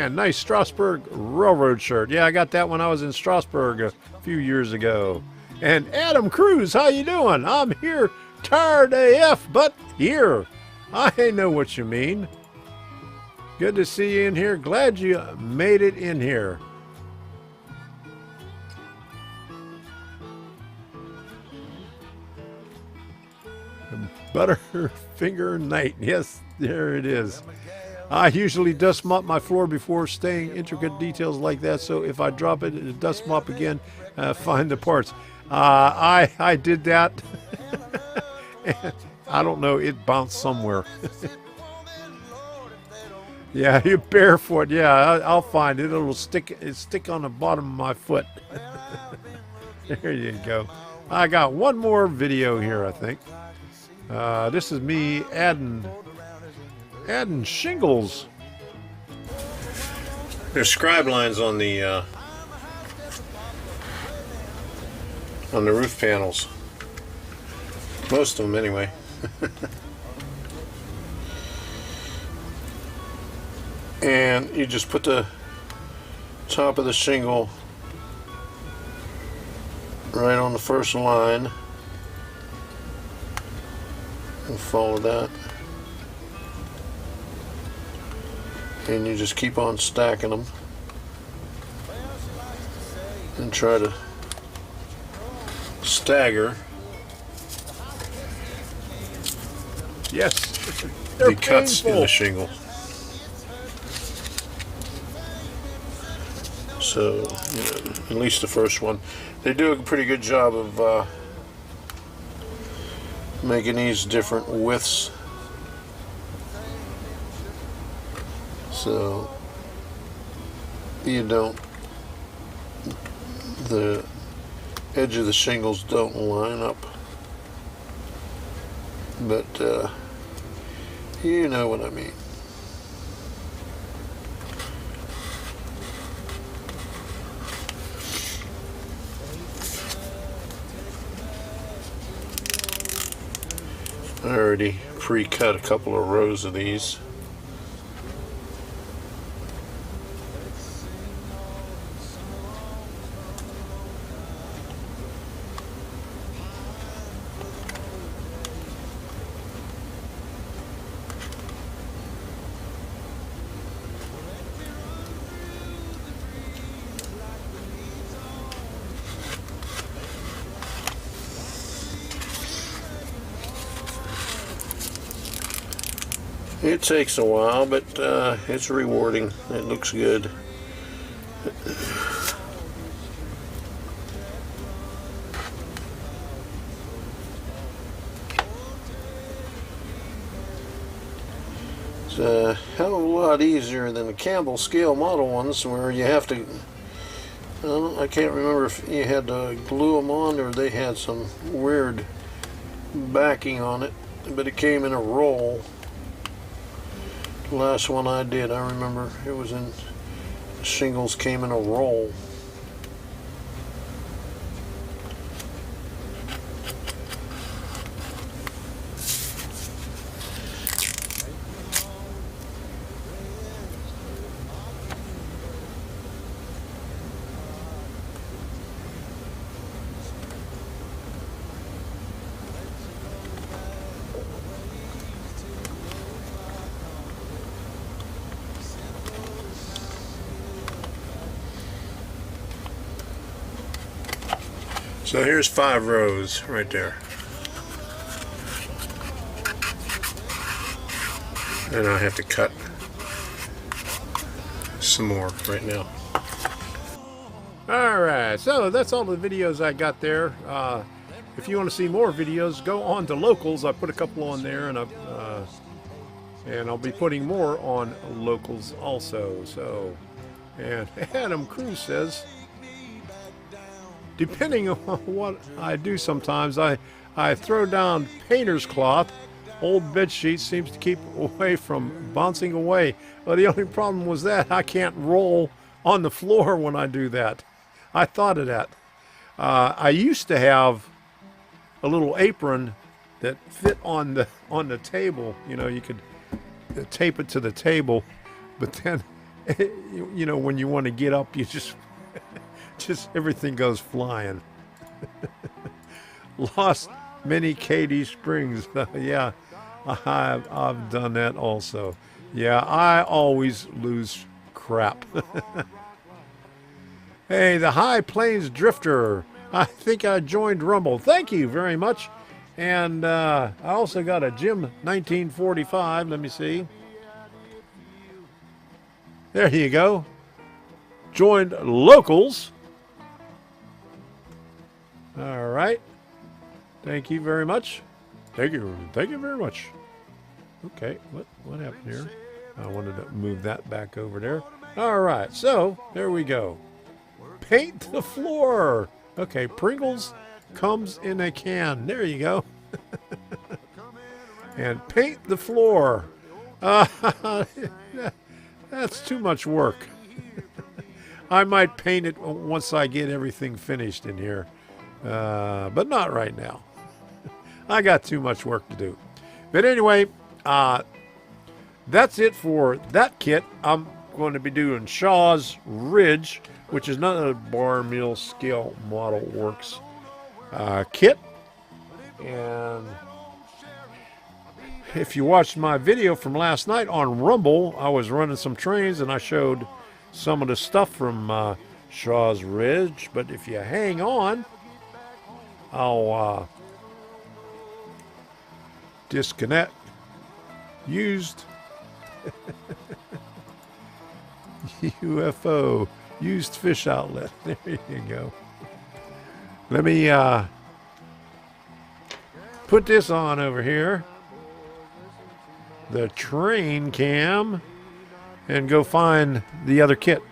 Nice Strasbourg Railroad shirt. Yeah, I got that when I was in Strasbourg a few years ago. And Adam Cruz, how you doing? I'm here, tired AF, but here. I know what you mean. Good to see you in here. Glad you made it in here. Butterfinger Night. Yes, there it is. I usually dust mop my floor before staying intricate details like that, so if I drop it, dust mop again, find the parts. I did that. I don't know, it bounced somewhere. Yeah, you're barefoot. Yeah, I'll find it. It'll stick on the bottom of my foot. There you go. I got one more video here, I think. This is me adding shingles. There's scribe lines on the roof panels. Most of them, anyway. And you just put the top of the shingle right on the first line and follow that, and you just keep on stacking them and try to stagger the cuts in the shingle. So, you know, at least the first one. They do a pretty good job of making these different widths. So, you don't, the edge of the shingles don't line up. But, you know what I mean. I already pre-cut a couple of rows of these. It takes a while, but it's rewarding. It looks good. It's a hell of a lot easier than the Campbell scale model ones, where you have to, I can't remember if you had to glue them on or they had some weird backing on it, but it came in a roll. The last one I did, I remember it was in shingles, came in a roll. So here's 5 rows right there. And I have to cut some more right now. Alright, so that's all the videos I got there. If you want to see more videos, go on to Locals. I put a couple on there, and I'll be putting more on Locals also. So, and Adam Cruz says, depending on what I do sometimes, I throw down painter's cloth. Old bed sheet seems to keep away from bouncing away. Well, the only problem was that I can't roll on the floor when I do that. I thought of that. I used to have a little apron that fit on the table. You know, you could tape it to the table, but then, you know, when you want to get up, you just everything goes flying. Lost many Katy Springs. Yeah, I've done that also. Yeah, I always lose crap. Hey, the High Plains Drifter. I think I joined Rumble. Thank you very much. And I also got a Jim 1945. Let me see. There you go. Joined Locals. All right. Thank you very much. Thank you very much. Okay, what happened here? I wanted to move that back over there. All right, so there we go. Paint the floor. Okay, Pringles comes in a can. There you go. And paint the floor. That's too much work. I might paint it once I get everything finished in here. But not right now. I got too much work to do. But anyway, that's it for that kit. I'm going to be doing Shaw's Ridge, which is another bar mill scale model works kit. And if you watched my video from last night on Rumble, I was running some trains and I showed some of the stuff from Shaw's Ridge. But if you hang on, I'll disconnect. Used UFO, used fish outlet. There you go. Let me put this on over here, the train cam, and go find the other kit.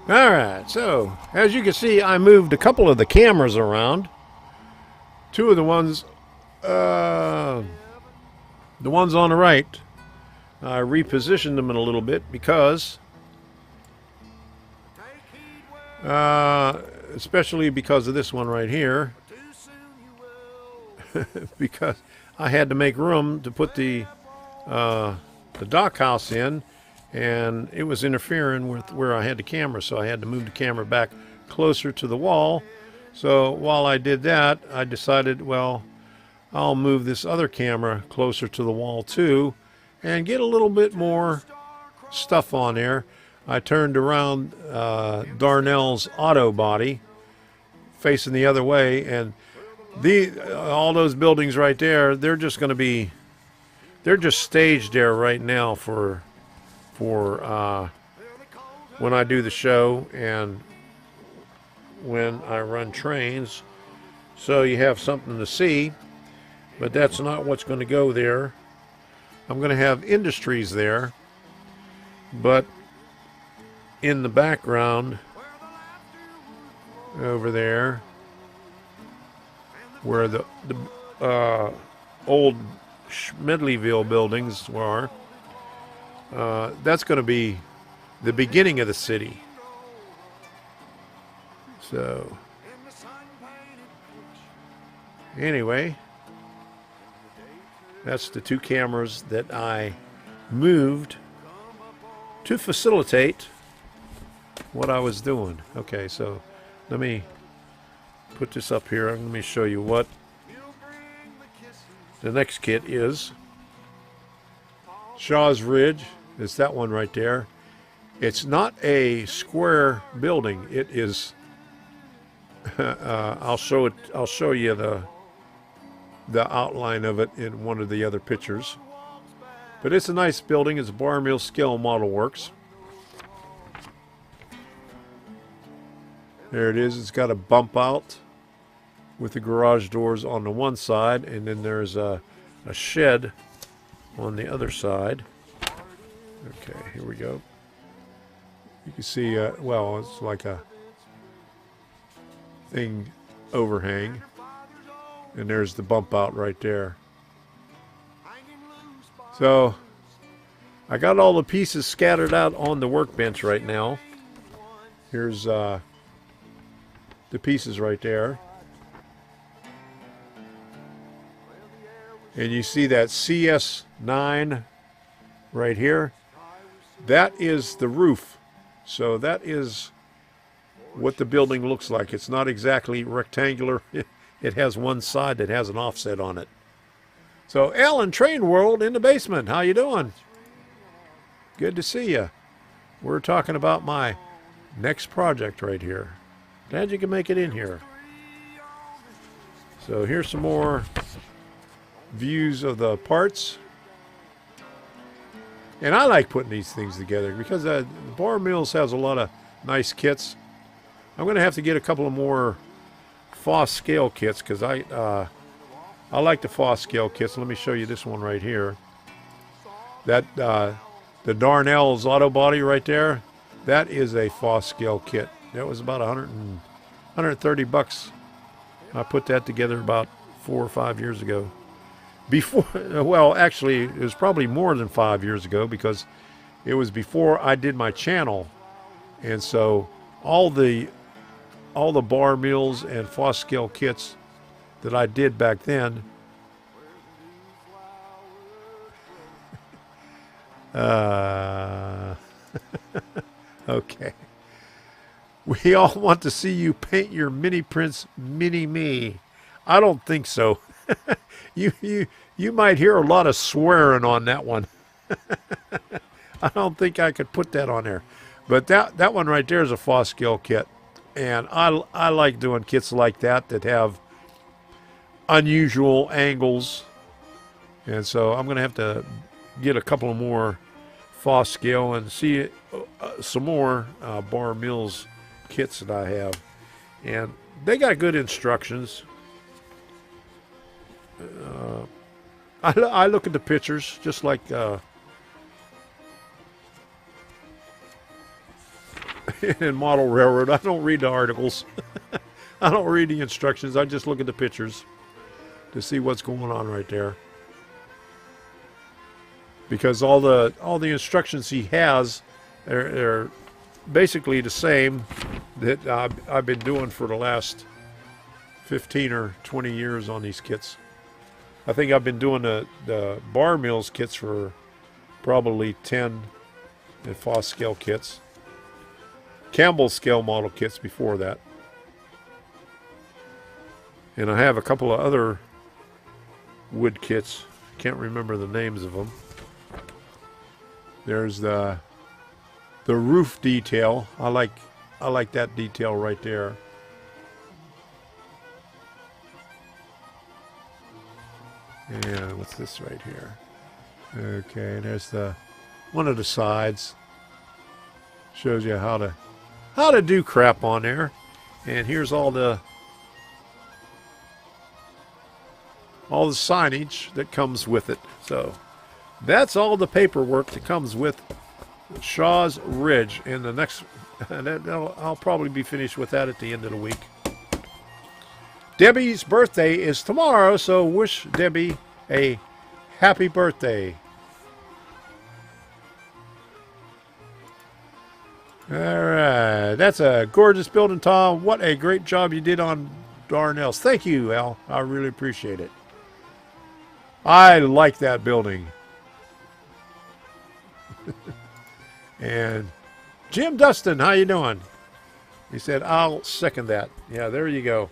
All right, so as you can see, I moved a couple of the cameras around. Two of the ones on the right, I repositioned them in a little bit because, especially because of this one right here, because I had to make room to put the dock house in, and it was interfering with where I had the camera, so I had to move the camera back closer to the wall. So while I did that, I decided, well, I'll move this other camera closer to the wall too and get a little bit more stuff on there. I turned around Darnell's auto body facing the other way, and all those buildings right there, they're just staged there right now for when I do the show and when I run trains, so you have something to see. But that's not what's going to go there. I'm going to have industries there, but in the background over there where the old Schmidleyville buildings were, that's going to be the beginning of the city. So anyway, that's the two cameras that I moved to facilitate what I was doing. Okay, so let me put this up here. Let me show you what the next kit is. Shaw's Ridge is that one right there. It's not a square building. It is. I'll show you the outline of it in one of the other pictures. But it's a nice building. It's a bar mill scale model works. There it is. It's got a bump out with the garage doors on the one side, and then there's a shed on the other side. Okay, here we go. You can see, well, it's like a thing overhang, and there's the bump out right there. So I got all the pieces scattered out on the workbench right now. Here's the pieces right there, and you see that CS9 right here. That is the roof. So that is what the building looks like. It's not exactly rectangular. It has one side that has an offset on it. So Alan Train World in the basement. How you doing? Good to see you. We're talking about my next project right here. Glad you can make it in here. So here's some more views of the parts. And I like putting these things together because Bar Mills has a lot of nice kits. I'm going to have to get a couple of more Foss scale kits because I like the Foss scale kits. Let me show you this one right here. That the Darnell's auto body right there, that is a Foss scale kit. That was about 130 bucks. I put that together about 4 or 5 years ago. Before, well, actually, it was probably more than 5 years ago because it was before I did my channel, and so all the bar mills and Foss scale kits that I did back then. Okay. We all want to see you paint your mini prints mini-me. I don't think so. You might hear a lot of swearing on that one. I don't think I could put that on there. But that one right there is a Foss scale kit. And I like doing kits like that have unusual angles. And so I'm going to have to get a couple of more Foss scale and see some more Bar Mills kits that I have. And they got good instructions. I look at the pictures just like in model railroad. I don't read the articles. I don't read the instructions. I just look at the pictures to see what's going on right there. Because all the instructions he has, they're basically the same that I've been doing for the last 15 or 20 years on these kits. I think I've been doing the Bar Mills kits for probably 10 and Foss scale kits. Campbell scale model kits before that. And I have a couple of other wood kits. Can't remember the names of them. There's the roof detail. I like that detail right there. And what's this right here? Okay, there's one of the sides. Shows you how to do crap on there. And here's all the signage that comes with it. So that's all the paperwork that comes with Shaw's Ridge. And the next, I'll probably be finished with that at the end of the week. Debbie's birthday is tomorrow, so wish Debbie a happy birthday. All right, that's a gorgeous building, Tom. What a great job you did on Darnell's. Thank you, Al. I really appreciate it. I like that building. And Jim Dustin, how you doing? He said, I'll second that. Yeah, there you go.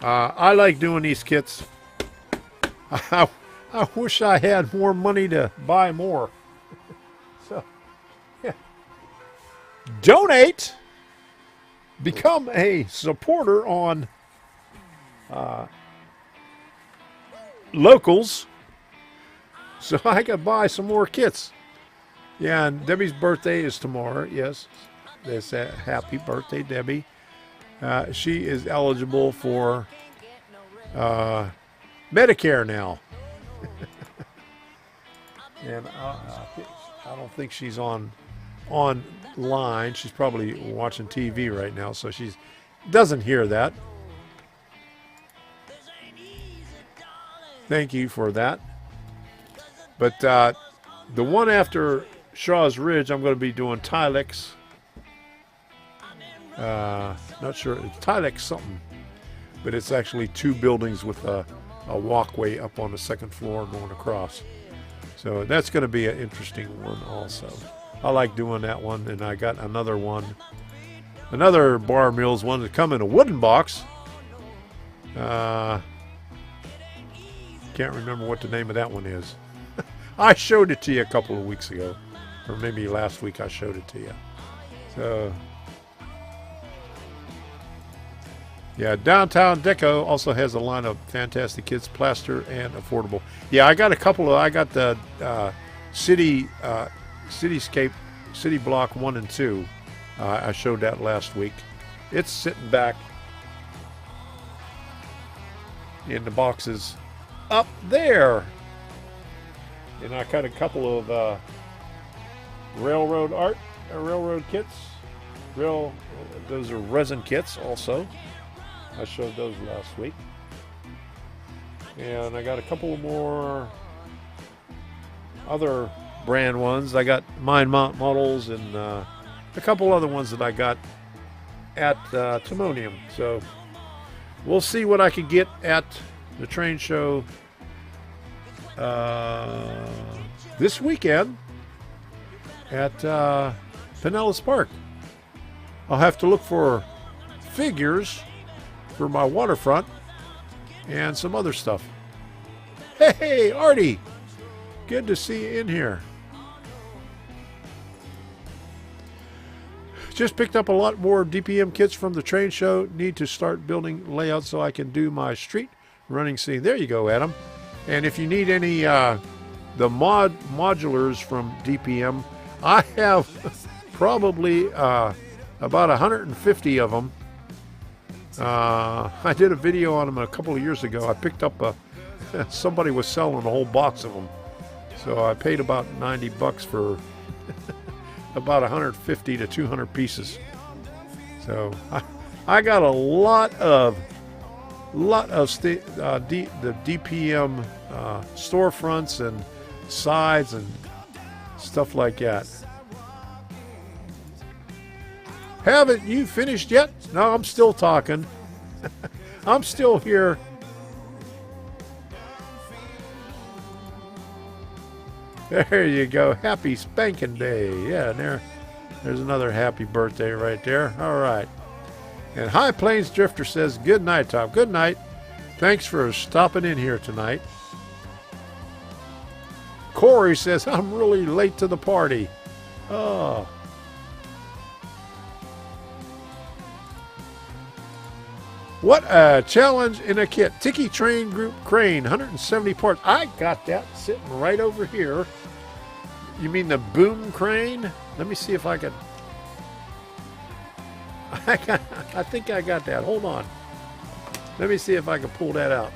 I like doing these kits. I wish I had more money to buy more. So, yeah. Donate. Become a supporter on Locals, so I could buy some more kits. Yeah, and Debbie's birthday is tomorrow. Yes, that's a happy birthday, Debbie. She is eligible for Medicare now. And I don't think she's online. She's probably watching TV right now, so she doesn't hear that. Thank you for that. But the one after Shaw's Ridge, I'm going to be doing Tilex. Not sure, it's Tilex something, but it's actually two buildings with a walkway up on the second floor going across. So that's going to be an interesting one also. I like doing that one, and I got another one, another Bar Mills one that come in a wooden box. Can't remember what the name of that one is. I showed it to you a couple of weeks ago, or maybe last week I showed it to you. So, yeah, Downtown Deco also has a line of fantastic kits, plaster and affordable. Yeah, I got a couple of, I got the Cityscape, City Block 1 and 2. I showed that last week. It's sitting back in the boxes up there. And I got a couple of railroad kits. Those are resin kits also. I showed those last week. And I got a couple more other brand ones. I got Mine Mount models and a couple other ones that I got at Timonium. So we'll see what I can get at the train show this weekend at Pinellas Park. I'll have to look for figures for my waterfront and some other stuff. Hey, Artie! Good to see you in here. Just picked up a lot more DPM kits from the train show. Need to start building layouts so I can do my street running scene. There you go, Adam. And if you need any the modulars from DPM, I have probably about 150 of them. I did a video on them a couple of years ago. I picked up somebody was selling a whole box of them, so I paid about $90 for about 150 to 200 pieces. So I got a lot of the DPM storefronts and sides and stuff like that. Haven't you finished yet? No, I'm still talking. I'm still here. There you go. Happy spanking day. Yeah, and there's another happy birthday right there. All right. And High Plains Drifter says, good night, Tom. Good night. Thanks for stopping in here tonight. Corey says, I'm really late to the party. Oh. What a challenge in a kit. Tiki Train Group Crane, 170 parts. I got that sitting right over here. You mean the boom crane? Let me see if I can. I think I got that. Hold on. Let me see if I can pull that out.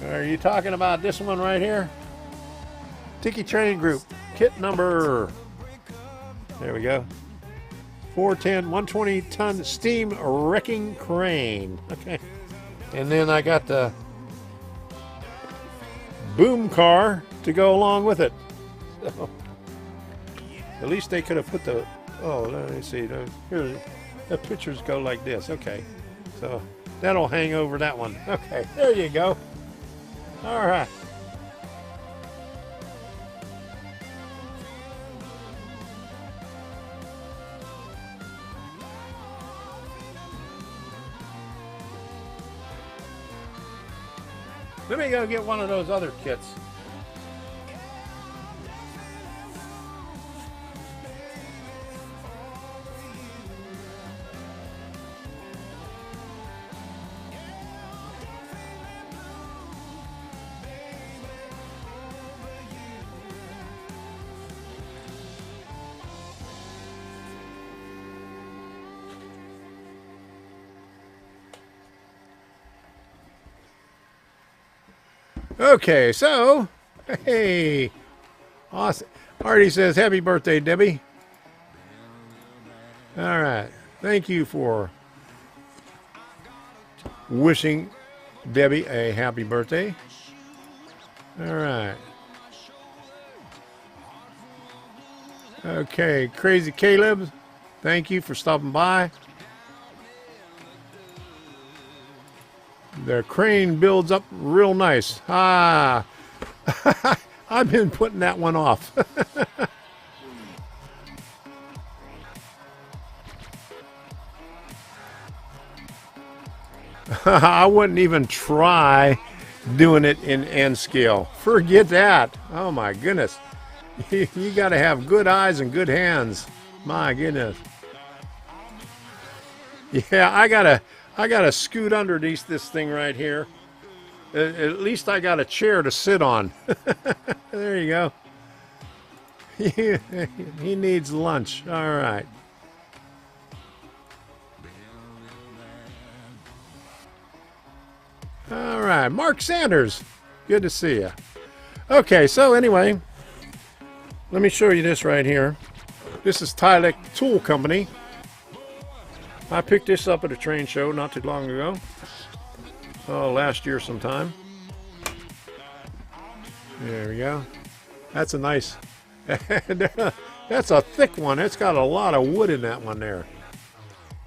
Are you talking about this one right here? Tiki Train Group, kit number, there we go, 410, 120 ton steam wrecking crane. Okay. And then I got the boom car to go along with it. So, at least they could have put the, oh, let me see, here, the pictures go like this. Okay. So that'll hang over that one. Okay, there you go. All right. Let me go get one of those other kits. Okay, so, hey, awesome. Artie says, happy birthday, Debbie. All right, thank you for wishing Debbie a happy birthday. All right. Okay, Crazy Caleb, thank you for stopping by. The crane builds up real nice. Ah, I've been putting that one off. I wouldn't even try doing it in N scale. Forget that. Oh my goodness. You got to have good eyes and good hands. My goodness. Yeah, I gotta scoot underneath this thing right here. At least I got a chair to sit on. There you go. He needs lunch. All right. All right, Mark Sanders. Good to see you. Okay, so anyway, let me show you this right here. This is Tylek Tool Company. I picked this up at a train show not too long ago. Oh, last year sometime. There we go. That's a nice, that's a thick one. It's got a lot of wood in that one there.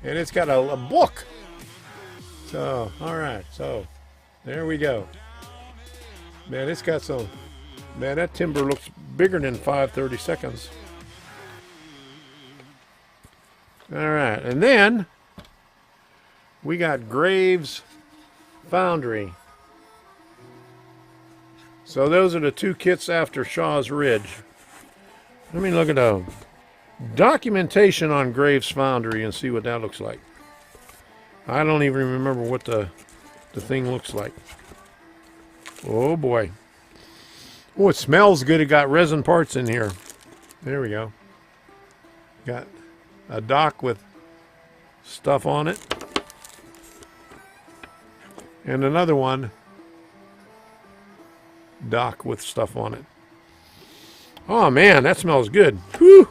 And it's got a book. So, all right. So, there we go. Man, it's got some, man, that timber looks bigger than 5/32. All right, and then we got Graves Foundry. So those are the two kits after Shaw's Ridge. Let me look at the documentation on Graves Foundry and see what that looks like. I don't even remember what the thing looks like. Oh boy. Oh, it smells good. It got resin parts in here. There we go. Got a dock with stuff on it. And another one, dock with stuff on it. Oh man, that smells good. Whew.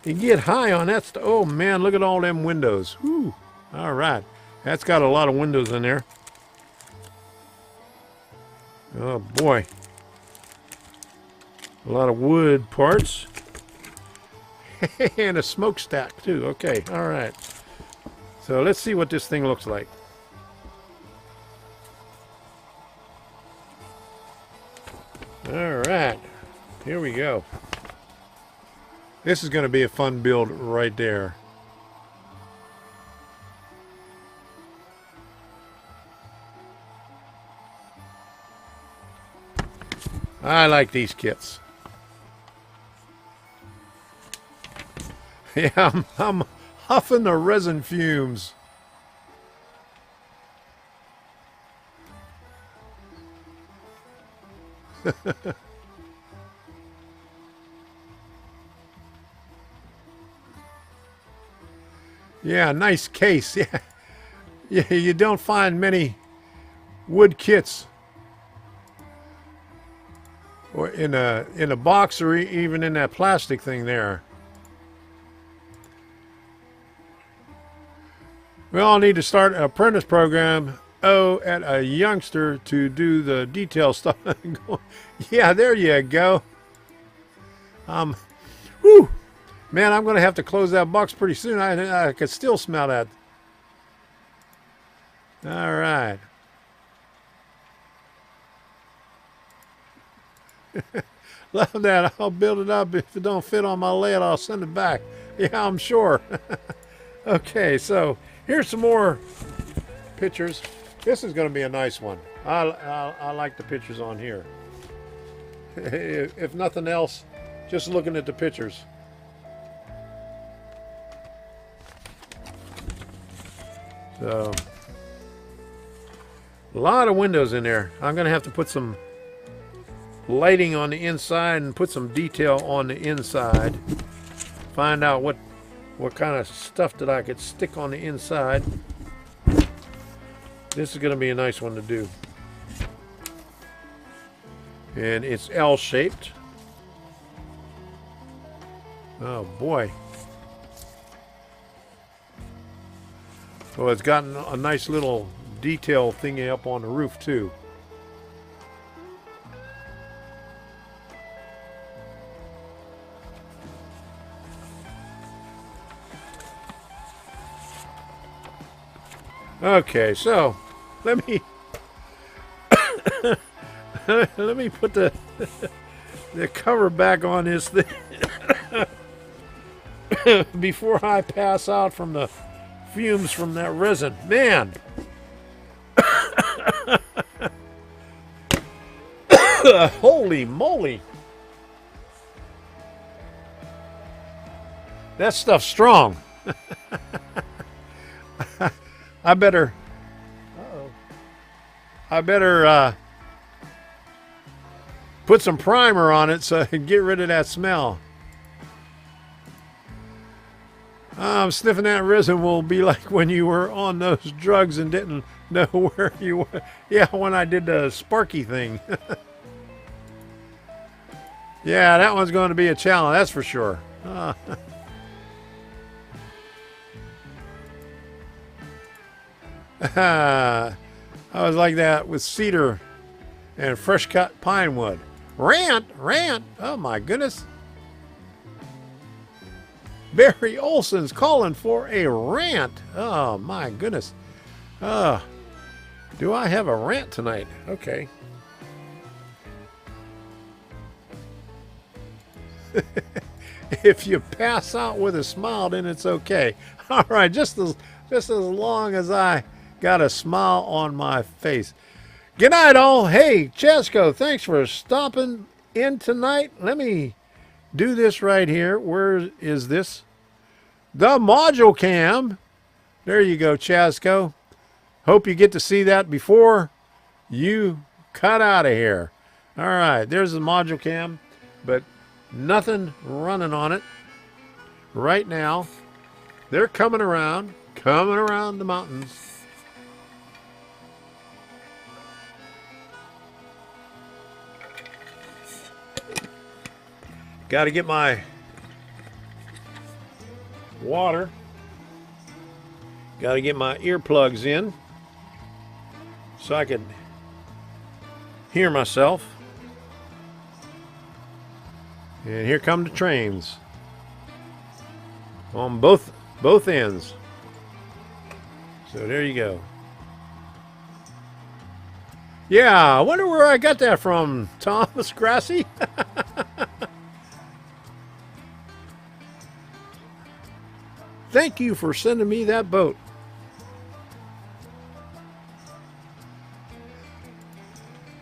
You get high on that stuff. Oh man, look at all them windows. Whew. All right. That's got a lot of windows in there. Oh boy. A lot of wood parts. And a smokestack too. Okay, all right. So let's see what this thing looks like. All right, here we go. This is going to be a fun build right there. I like these kits. Yeah, I'm huffing the resin fumes. Yeah, nice case. Yeah. Yeah, you don't find many wood kits or in a box or even in that plastic thing there. We all need to start an apprentice program. Oh, at a youngster to do the detail stuff. Yeah, there you go. Whew. Man, I'm going to have to close that box pretty soon. I could still smell that. All right. Love that. I'll build it up. If it don't fit on my lid, I'll send it back. Yeah, I'm sure. Okay, so here's some more pictures. This is going to be a nice one. I like the pictures on here. If nothing else, just looking at the pictures. So, a lot of windows in there. I'm going to have to put some lighting on the inside and put some detail on the inside. Find out what kind of stuff that I could stick on the inside. This is going to be a nice one to do. And it's L-shaped. Oh boy. Well, it's got a nice little detail thingy up on the roof too. Okay, so let me let me put the cover back on this thing before I pass out from the fumes from that resin. Man. Holy moly. That stuff's strong. I better put some primer on it so I can get rid of that smell. I'm sniffing that resin will be like when you were on those drugs and didn't know where you were. Yeah, when I did the Sparky thing. Yeah, that one's going to be a challenge, that's for sure. I was like that with cedar and fresh cut pine wood. Rant. Oh my goodness. Barry Olson's calling for a rant. Oh my goodness. Do I have a rant tonight? Okay. If you pass out with a smile, then it's okay. All right, just as long as I got a smile on my face. Good night, all. Hey, Chesco, thanks for stopping in tonight. Let me do this right here. Where is this? The module cam. There you go, Chasco. Hope you get to see that before you cut out of here. All right, there's the module cam, but nothing running on it right now. They're coming around the mountains. Got to get my water. Got to get my earplugs in so I can hear myself. And here come the trains on both ends. So there you go. Yeah, I wonder where I got that from, Thomas Grassy. Thank you for sending me that boat.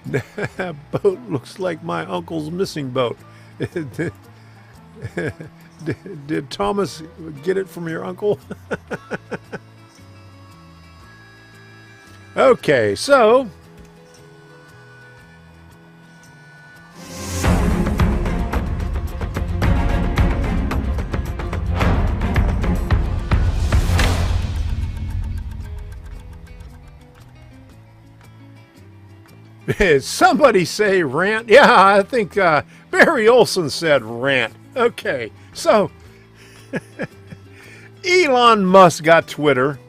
That boat looks like my uncle's missing boat. Did Thomas get it from your uncle? Okay, so somebody say rant. Yeah, I think Barry Olson said rant. Okay, so Elon Musk got Twitter,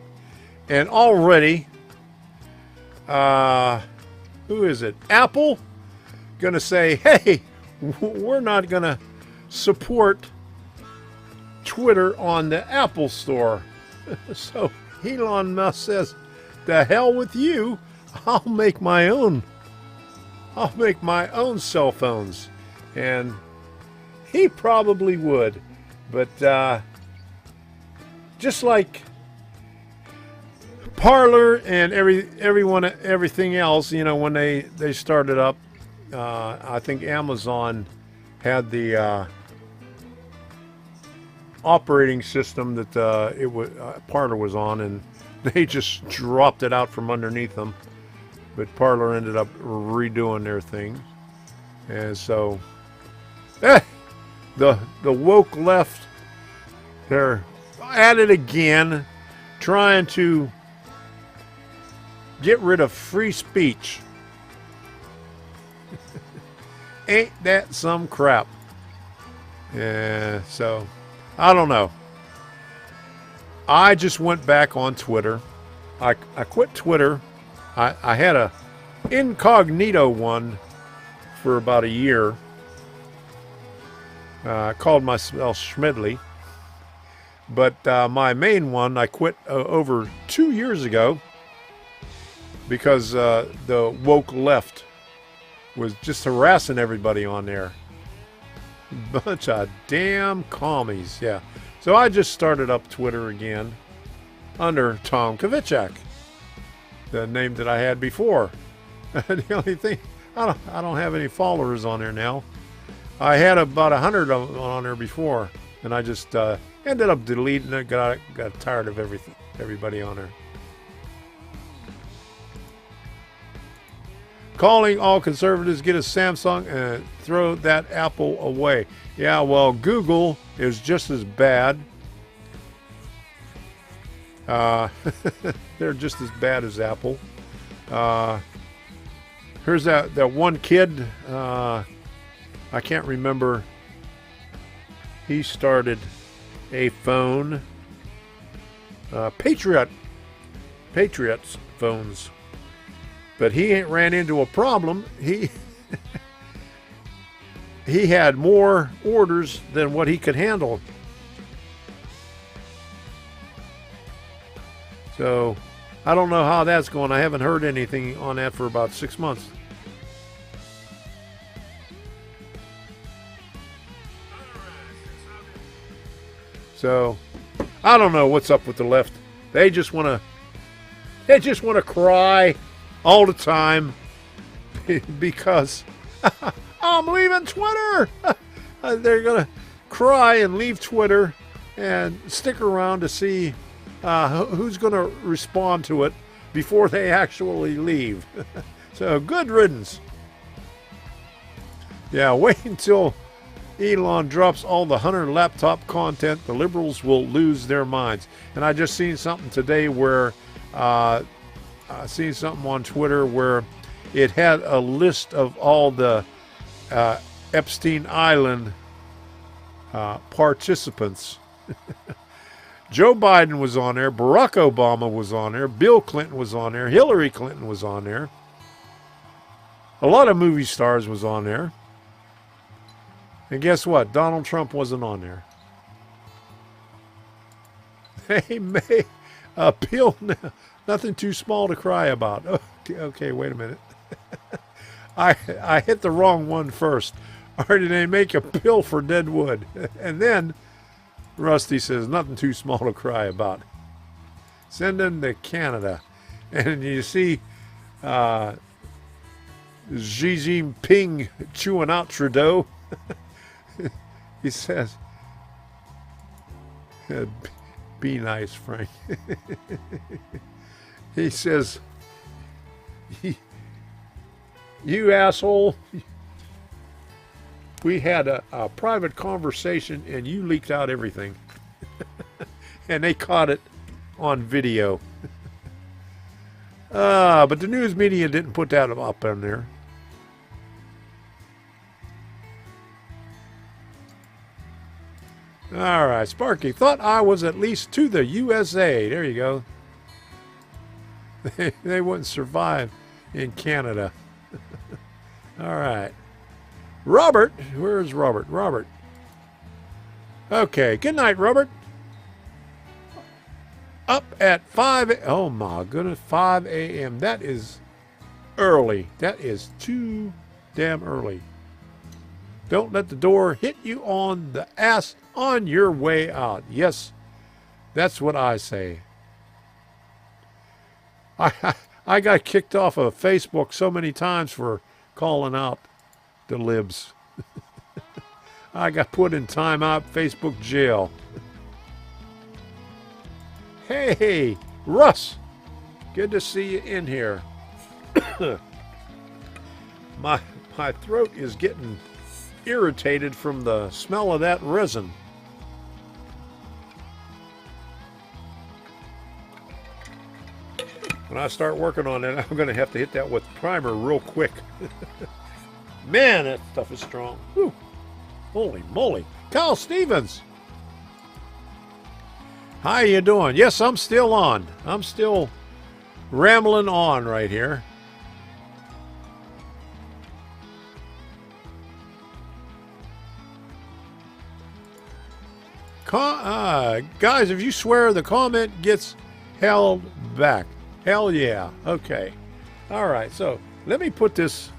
and already, who is it? Apple gonna say, hey, we're not gonna support Twitter on the Apple Store. So Elon Musk says, the hell with you. I'll make my own cell phones. And he probably would. But just like Parler and everything else, you know, when they started up, I think Amazon had the operating system that Parler was on, and they just dropped it out from underneath them. But Parler ended up redoing their thing, and so the woke left, they're at it again, trying to get rid of free speech. Ain't that some crap? Yeah, so I don't know. I just went back on Twitter. I quit Twitter. I had a incognito one for about a year. I called myself Schmidley. But my main one I quit over 2 years ago because the woke left was just harassing everybody on there. Bunch of damn commies, yeah. So I just started up Twitter again under Tom Kovichak, the name that I had before. The only thing, I don't have any followers on there now. I had about 100 on there before, and I just ended up deleting it. Got tired of everybody on there. Calling all conservatives, get a Samsung and throw that Apple away. Yeah, well, Google is just as bad. They're just as bad as Apple. Here's that one kid. I can't remember. He started a phone. Patriots phones. But he ran into a problem. He had more orders than what he could handle. So I don't know how that's going. I haven't heard anything on that for about 6 months. So I don't know what's up with the left. They just want to cry all the time because I'm leaving Twitter. They're going to cry and leave Twitter and stick around to see who's going to respond to it before they actually leave. So good riddance. Yeah, wait until Elon drops all the Hunter laptop content. The liberals will lose their minds. And I just seen something today where I seen something on Twitter where it had a list of all the Epstein Island participants. Joe Biden was on there. Barack Obama was on there. Bill Clinton was on there. Hillary Clinton was on there. A lot of movie stars was on there. And guess what? Donald Trump wasn't on there. They may appeal now. Nothing too small to cry about. Okay, wait a minute. I hit the wrong one first. Or did they make a pill for dead wood? And then Rusty says, nothing too small to cry about. Send them to Canada. And you see Xi Jinping chewing out Trudeau. He says, be nice, Frank. He says, you asshole, we had a private conversation and you leaked out everything. And they caught it on video. But the news media didn't put that up on there. All right, Sparky. Thought I was at least to the USA. There you go. They wouldn't survive in Canada. All right. Robert. Where's Robert? Robert. Okay. Good night, Robert. Up at 5. Oh, my goodness. 5 a.m. That is early. That is too damn early. Don't let the door hit you on the ass on your way out. Yes, that's what I say. I got kicked off of Facebook so many times for calling out the libs. I got put in timeout Facebook jail. Hey, Russ. Good to see you in here. My throat is getting irritated from the smell of that resin. When I start working on it, I'm going to have to hit that with primer real quick. Man, that stuff is strong. Whew. Holy moly. Kyle Stevens. How you doing? Yes, I'm still on. I'm still rambling on right here. Guys, if you swear, the comment gets held back. Hell yeah. Okay. All right. So let me put this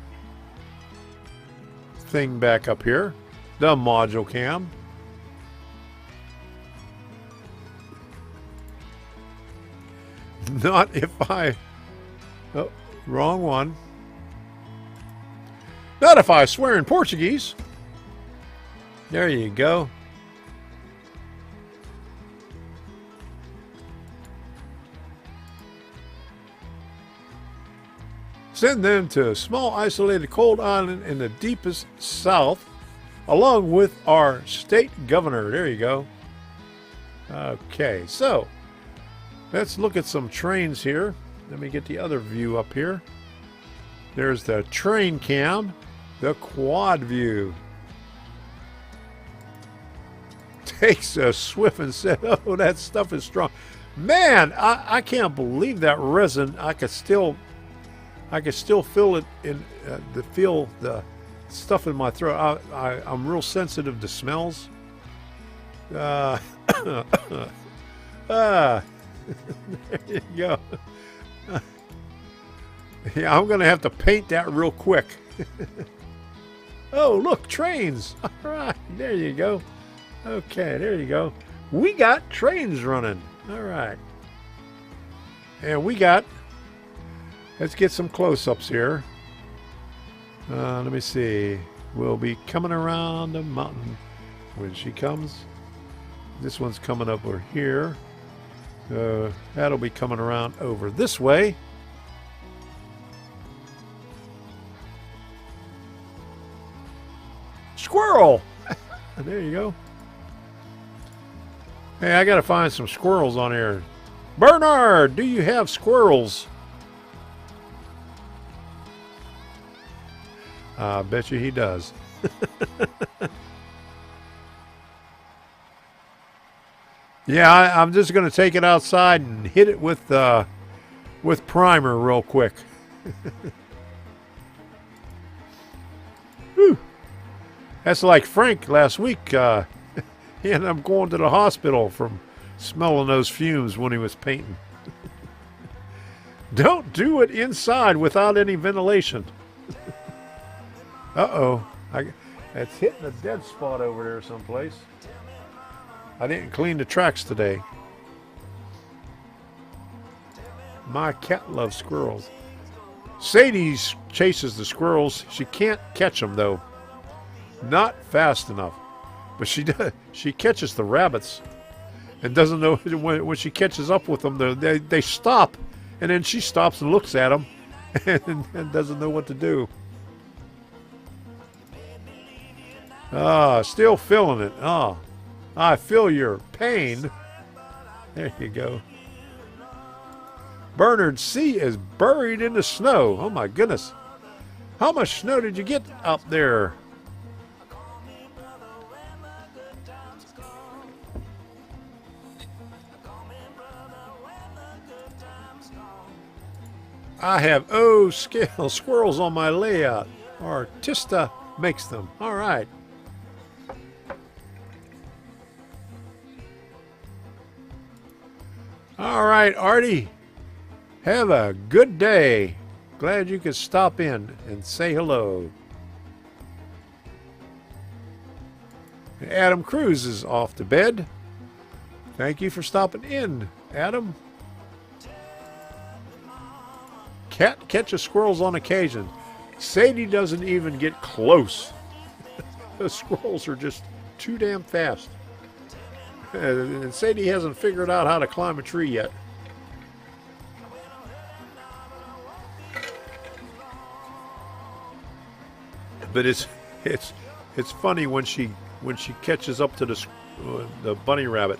thing back up here. The module cam. Not if I... Oh, wrong one. Not if I swear in Portuguese. There you go. Send them to a small, isolated, cold island in the deepest south, along with our state governor. There you go. Okay, so let's look at some trains here. Let me get the other view up here. There's the train cam, the quad view. Takes a swift and said, oh, that stuff is strong. Man, I can't believe that resin. I could still feel it in feel the stuff in my throat. I'm real sensitive to smells. There you go. Yeah, I'm gonna have to paint that real quick. Oh, look, trains. All right, there you go. Okay, there you go. We got trains running. All right, and we got. Let's get some close-ups here. Let me see. We'll be coming around the mountain when she comes. This one's coming up over here. That'll be coming around over this way. squirrel. There you go. Hey, I got to find some squirrels on here. Bernard, do you have squirrels? I bet you he does. Yeah, I'm just going to take it outside and hit it with primer real quick. Whew. That's like Frank last week. He ended up going to the hospital from smelling those fumes when he was painting. Don't do it inside without any ventilation. Uh-oh. It's hitting a dead spot over there someplace. I didn't clean the tracks today. My cat loves squirrels. Sadie chases the squirrels. She can't catch them, though. Not fast enough. But she does. She catches the rabbits. And doesn't know when she catches up with them, they stop. And then she stops and looks at them and doesn't know what to do. Still feeling it. I feel your pain. There you go. Bernard C is buried in the snow. Oh my goodness. How much snow did you get up there? I have scale squirrels on my layout. Artista makes them. All right. All right, Artie. Have a good day. Glad you could stop in and say hello. Adam Cruz is off to bed. Thank you for stopping in, Adam. Cat catches squirrels on occasion. Sadie doesn't even get close. The squirrels are just too damn fast. And Sadie hasn't figured out how to climb a tree yet. But it's funny when she catches up to the bunny rabbit.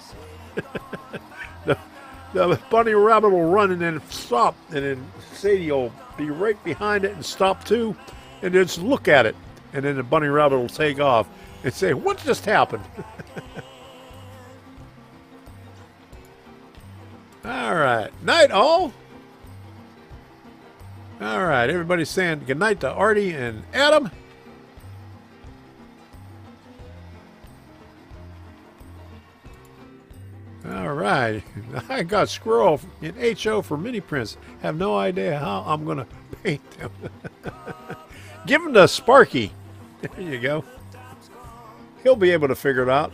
The bunny rabbit will run and then stop, and then Sadie will be right behind it and stop too, and then just look at it, and then the bunny rabbit will take off and say, "What just happened?" All right, night all. All right, everybody's saying good night to Artie and Adam. All right, I got squirrel in HO for mini prints. Have no idea how I'm going to paint them. Give them to Sparky. There you go. He'll be able to figure it out.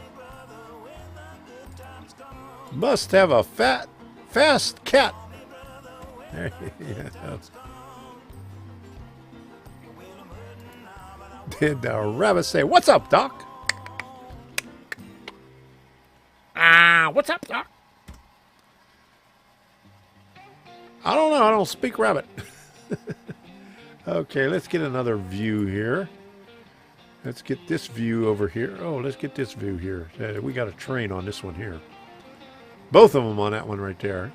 Must have a fast cat. There you go. Did the rabbit say, "What's up, Doc?" What's up, Doc? I don't know. I don't speak rabbit. Okay, let's get another view here. Let's get this view over here. Oh, let's get this view here. We got a train on this one here. Both of them on that one right there.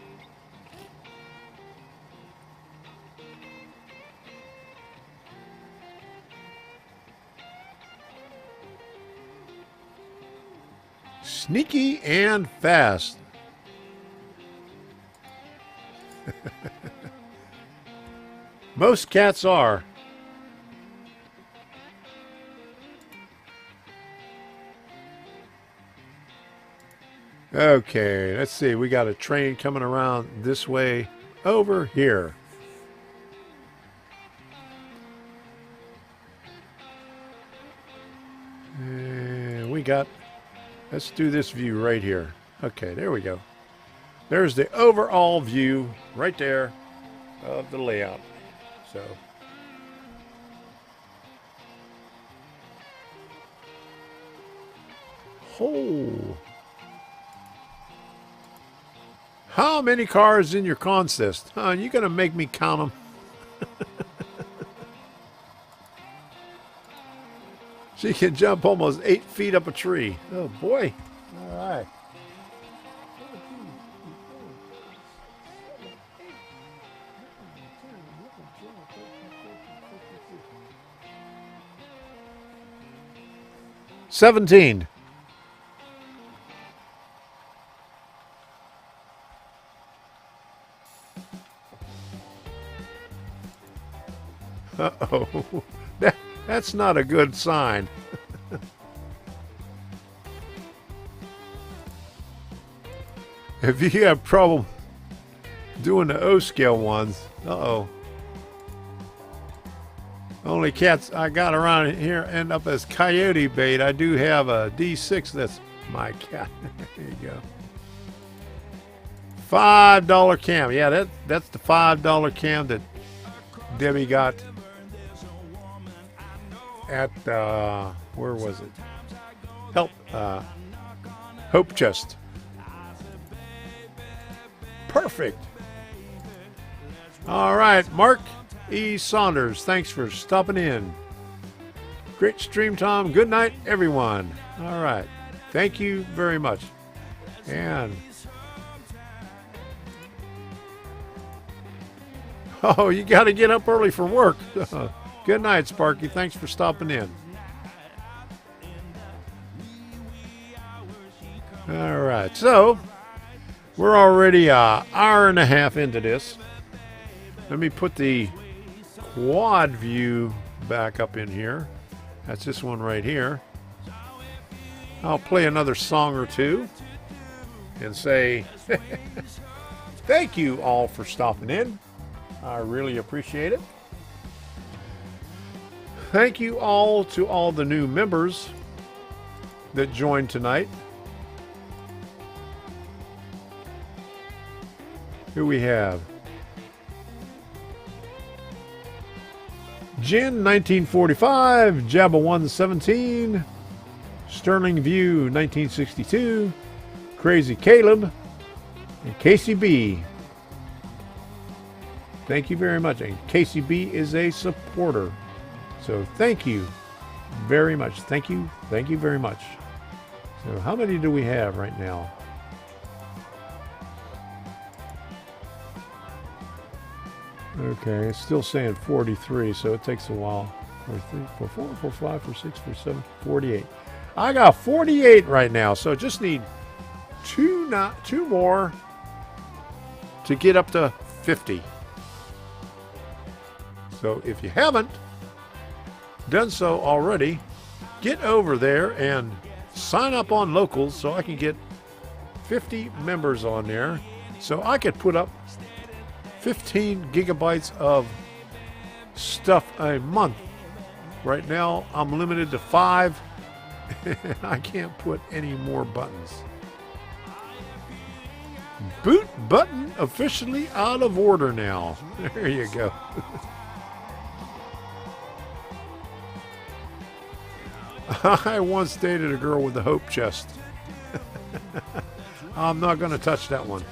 Sneaky and fast. Most cats are. Okay, let's see. We got a train coming around this way over here. And we got... Let's do this view right here. Okay, there we go. There's the overall view right there of the layout. So, oh, how many cars in your consist? You gonna make me count them? She can jump almost 8 feet up a tree. Oh boy. All right. $17. Uh-oh. That's not a good sign. If you have trouble doing the O scale ones, uh-oh. Only cats I got around here end up as coyote bait. I do have a D6 that's my cat. There you go. $5 cam. Yeah, that's the $5 cam that Debbie got at where was it? Hope Chest. Perfect. All right, Mark E. Saunders, thanks for stopping in. Great stream, Tom. Good night, everyone. All right. Thank you very much. And oh, you got to get up early for work. Good night, Sparky. Thanks for stopping in. All right. So we're already an hour and a half into this. Let me put the quad view back up in here. That's this one right here. I'll play another song or two and say thank you all for stopping in. I really appreciate it. Thank you all to all the new members that joined tonight. Who we have? Jen 1945, Jabba 117, Sterling View 1962, Crazy Caleb, and Casey B. Thank you very much. And Casey B is a supporter. So thank you very much. Thank you. Thank you very much. So how many do we have right now? Okay, it's still saying 43, so it takes a while. 4, 4, 4, 5, 4, 6, 4, 7, 48. I got 48 right now, so just need two more to get up to 50. So if you haven't done so already, get over there and sign up on Locals so I can get 50 members on there, so I could put up 15 gigabytes of stuff a month. Right now, I'm limited to 5, and I can't put any more buttons. Boot button officially out of order now. There you go. I once dated a girl with a hope chest. I'm not going to touch that one.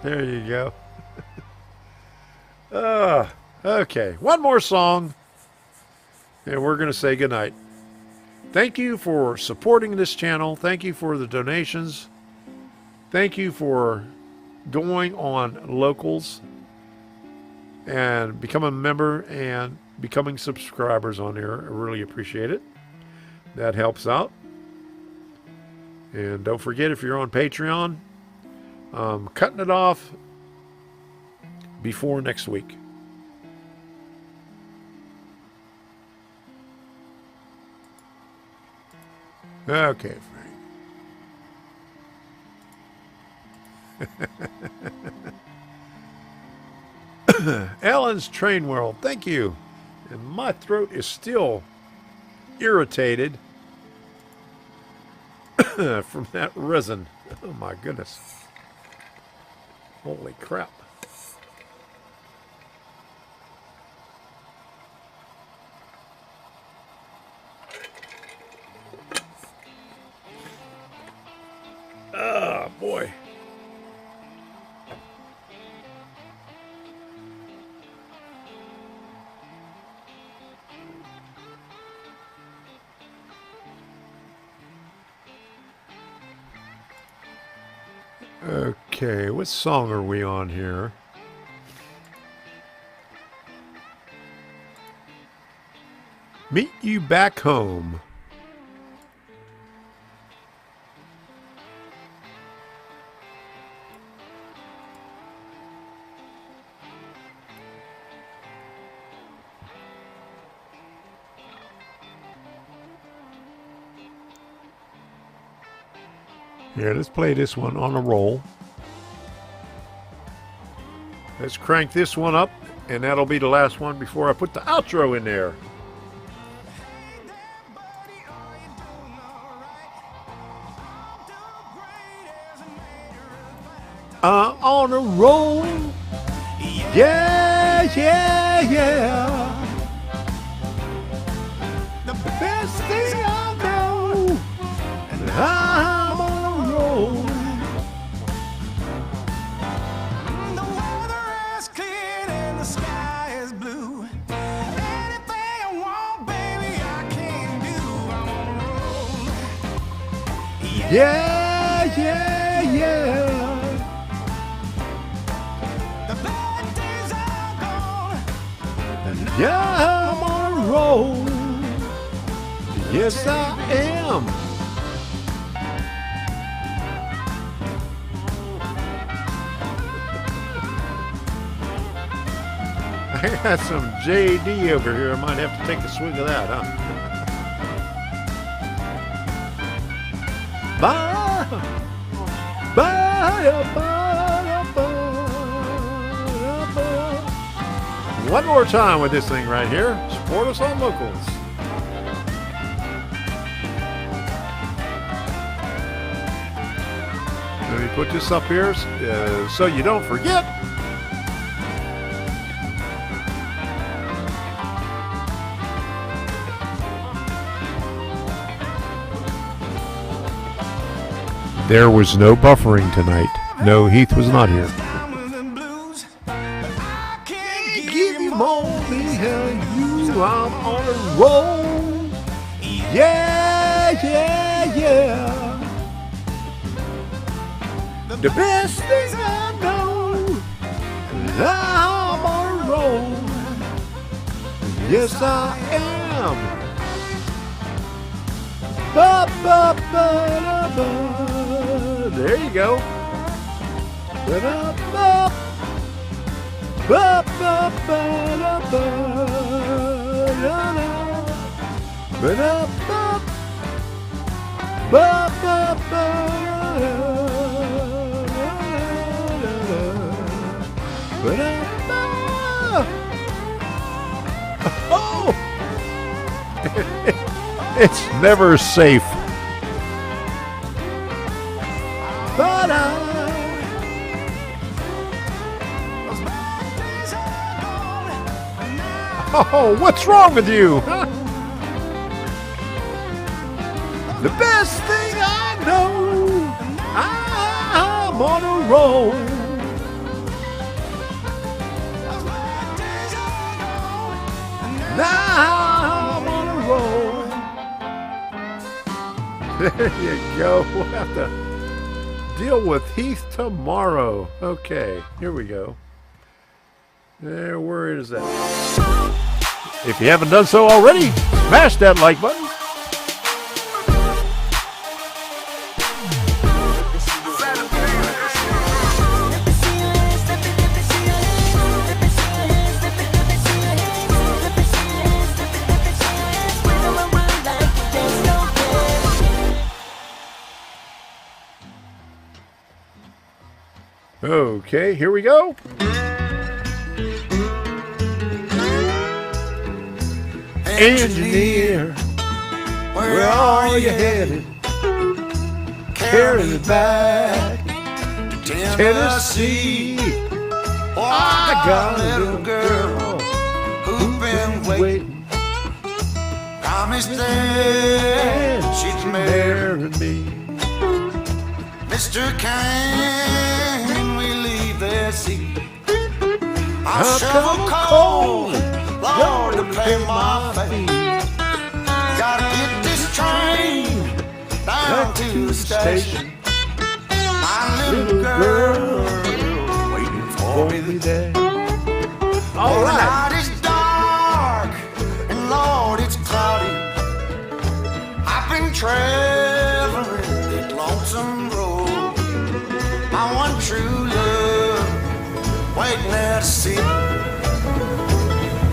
There you go. Okay, one more song, and we're going to say goodnight. Thank you for supporting this channel. Thank you for the donations. Thank you for going on Locals and becoming a member and becoming subscribers on there. I really appreciate it. That helps out. And don't forget, if you're on Patreon, cutting it off before next week. Okay, Frank. Alan's Train World, thank you. And my throat is still irritated from that resin. Oh my goodness. Holy crap. Oh boy. Okay, what song are we on here? Meet You Back Home. Yeah, let's play this one on a roll. Let's crank this one up, and that'll be the last one before I put the outro in there. On a roll. Yeah, yeah, yeah. The best thing I know. I'm on a roll. The weather is clear and the sky is blue. Anything I want, baby, I can do. I'm on a roll. Yeah, yeah, yeah. The bad days are gone. Yeah, I'm on a roll. Yes, I am. I got some JD over here. I might have to take a swig of that, huh? Bye. Bye. One more time with this thing right here. Support us on locals. Let me put this up here so you don't forget. There was no buffering tonight. No, Heath was not here. Give you more than you. I'm on a roll. Yeah, yeah, yeah. The best thing I know. I'm on a roll. Yes, I am. Ba, ba, ba, da, ba. There you go. Ba, da, ba. Ba, ba, ba, da, ba, da, da. Ba, da, ba. Ba, ba, ba, da, da, da. Ba, da, ba. Oh! It's never safe. But oh, what's wrong with you? Huh? The best thing I know, I'm on a roll. Now I'm on a roll. There you go. We'll have to deal with Heath tomorrow. Okay, here we go. There, where is that? If you haven't done so already, smash that like button. Okay, here we go. Engineer, where are you headed? Carry it back to Tennessee. I got a little girl who's been waiting. Promised that she'd marry me. Mr. Can we leave that seat? I'll shovel coal, Lord, to pay my fee. Gotta get this train down to the station. My little girl won't be there. All The right. night is dark, and Lord, it's cloudy. I've been traveling that lonesome road. My one true love, waiting there to see me.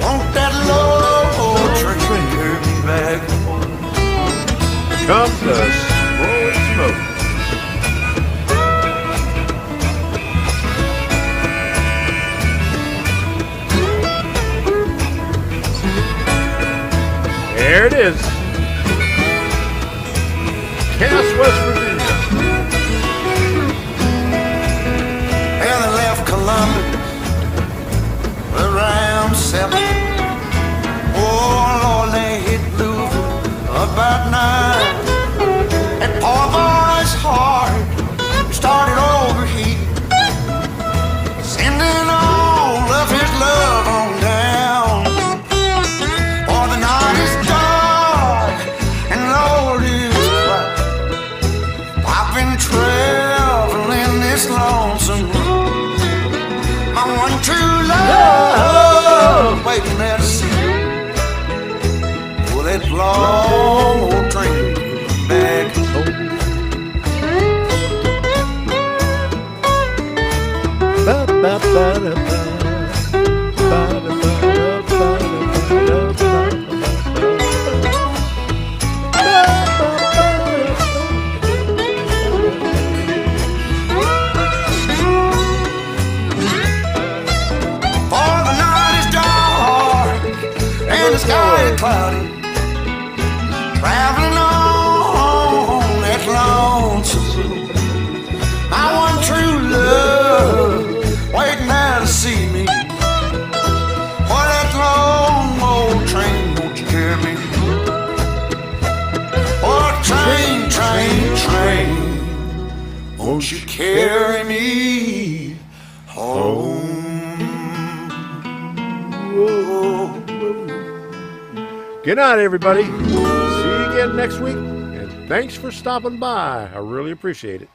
Want that low train to carry me back? Comes the rolling smoke. There it is. Cass, West Virginia. And they left Columbus around 7. Oh Lord, they hit Louisville about 9. And poor boy's heart started overheating, sending all of his love on down. For the night is dark and Lord is bright. I've been traveling this lonesome road. My one true love waiting there to see. Will that long old train back home? For the night is dark and the sky is cloudy. Traveling on that lonesome road. My one true love waiting there to see me. For that long old train, won't you carry me? Oh, train, train, train, won't you carry me home? Good night, everybody. See you again next week. And thanks for stopping by. I really appreciate it.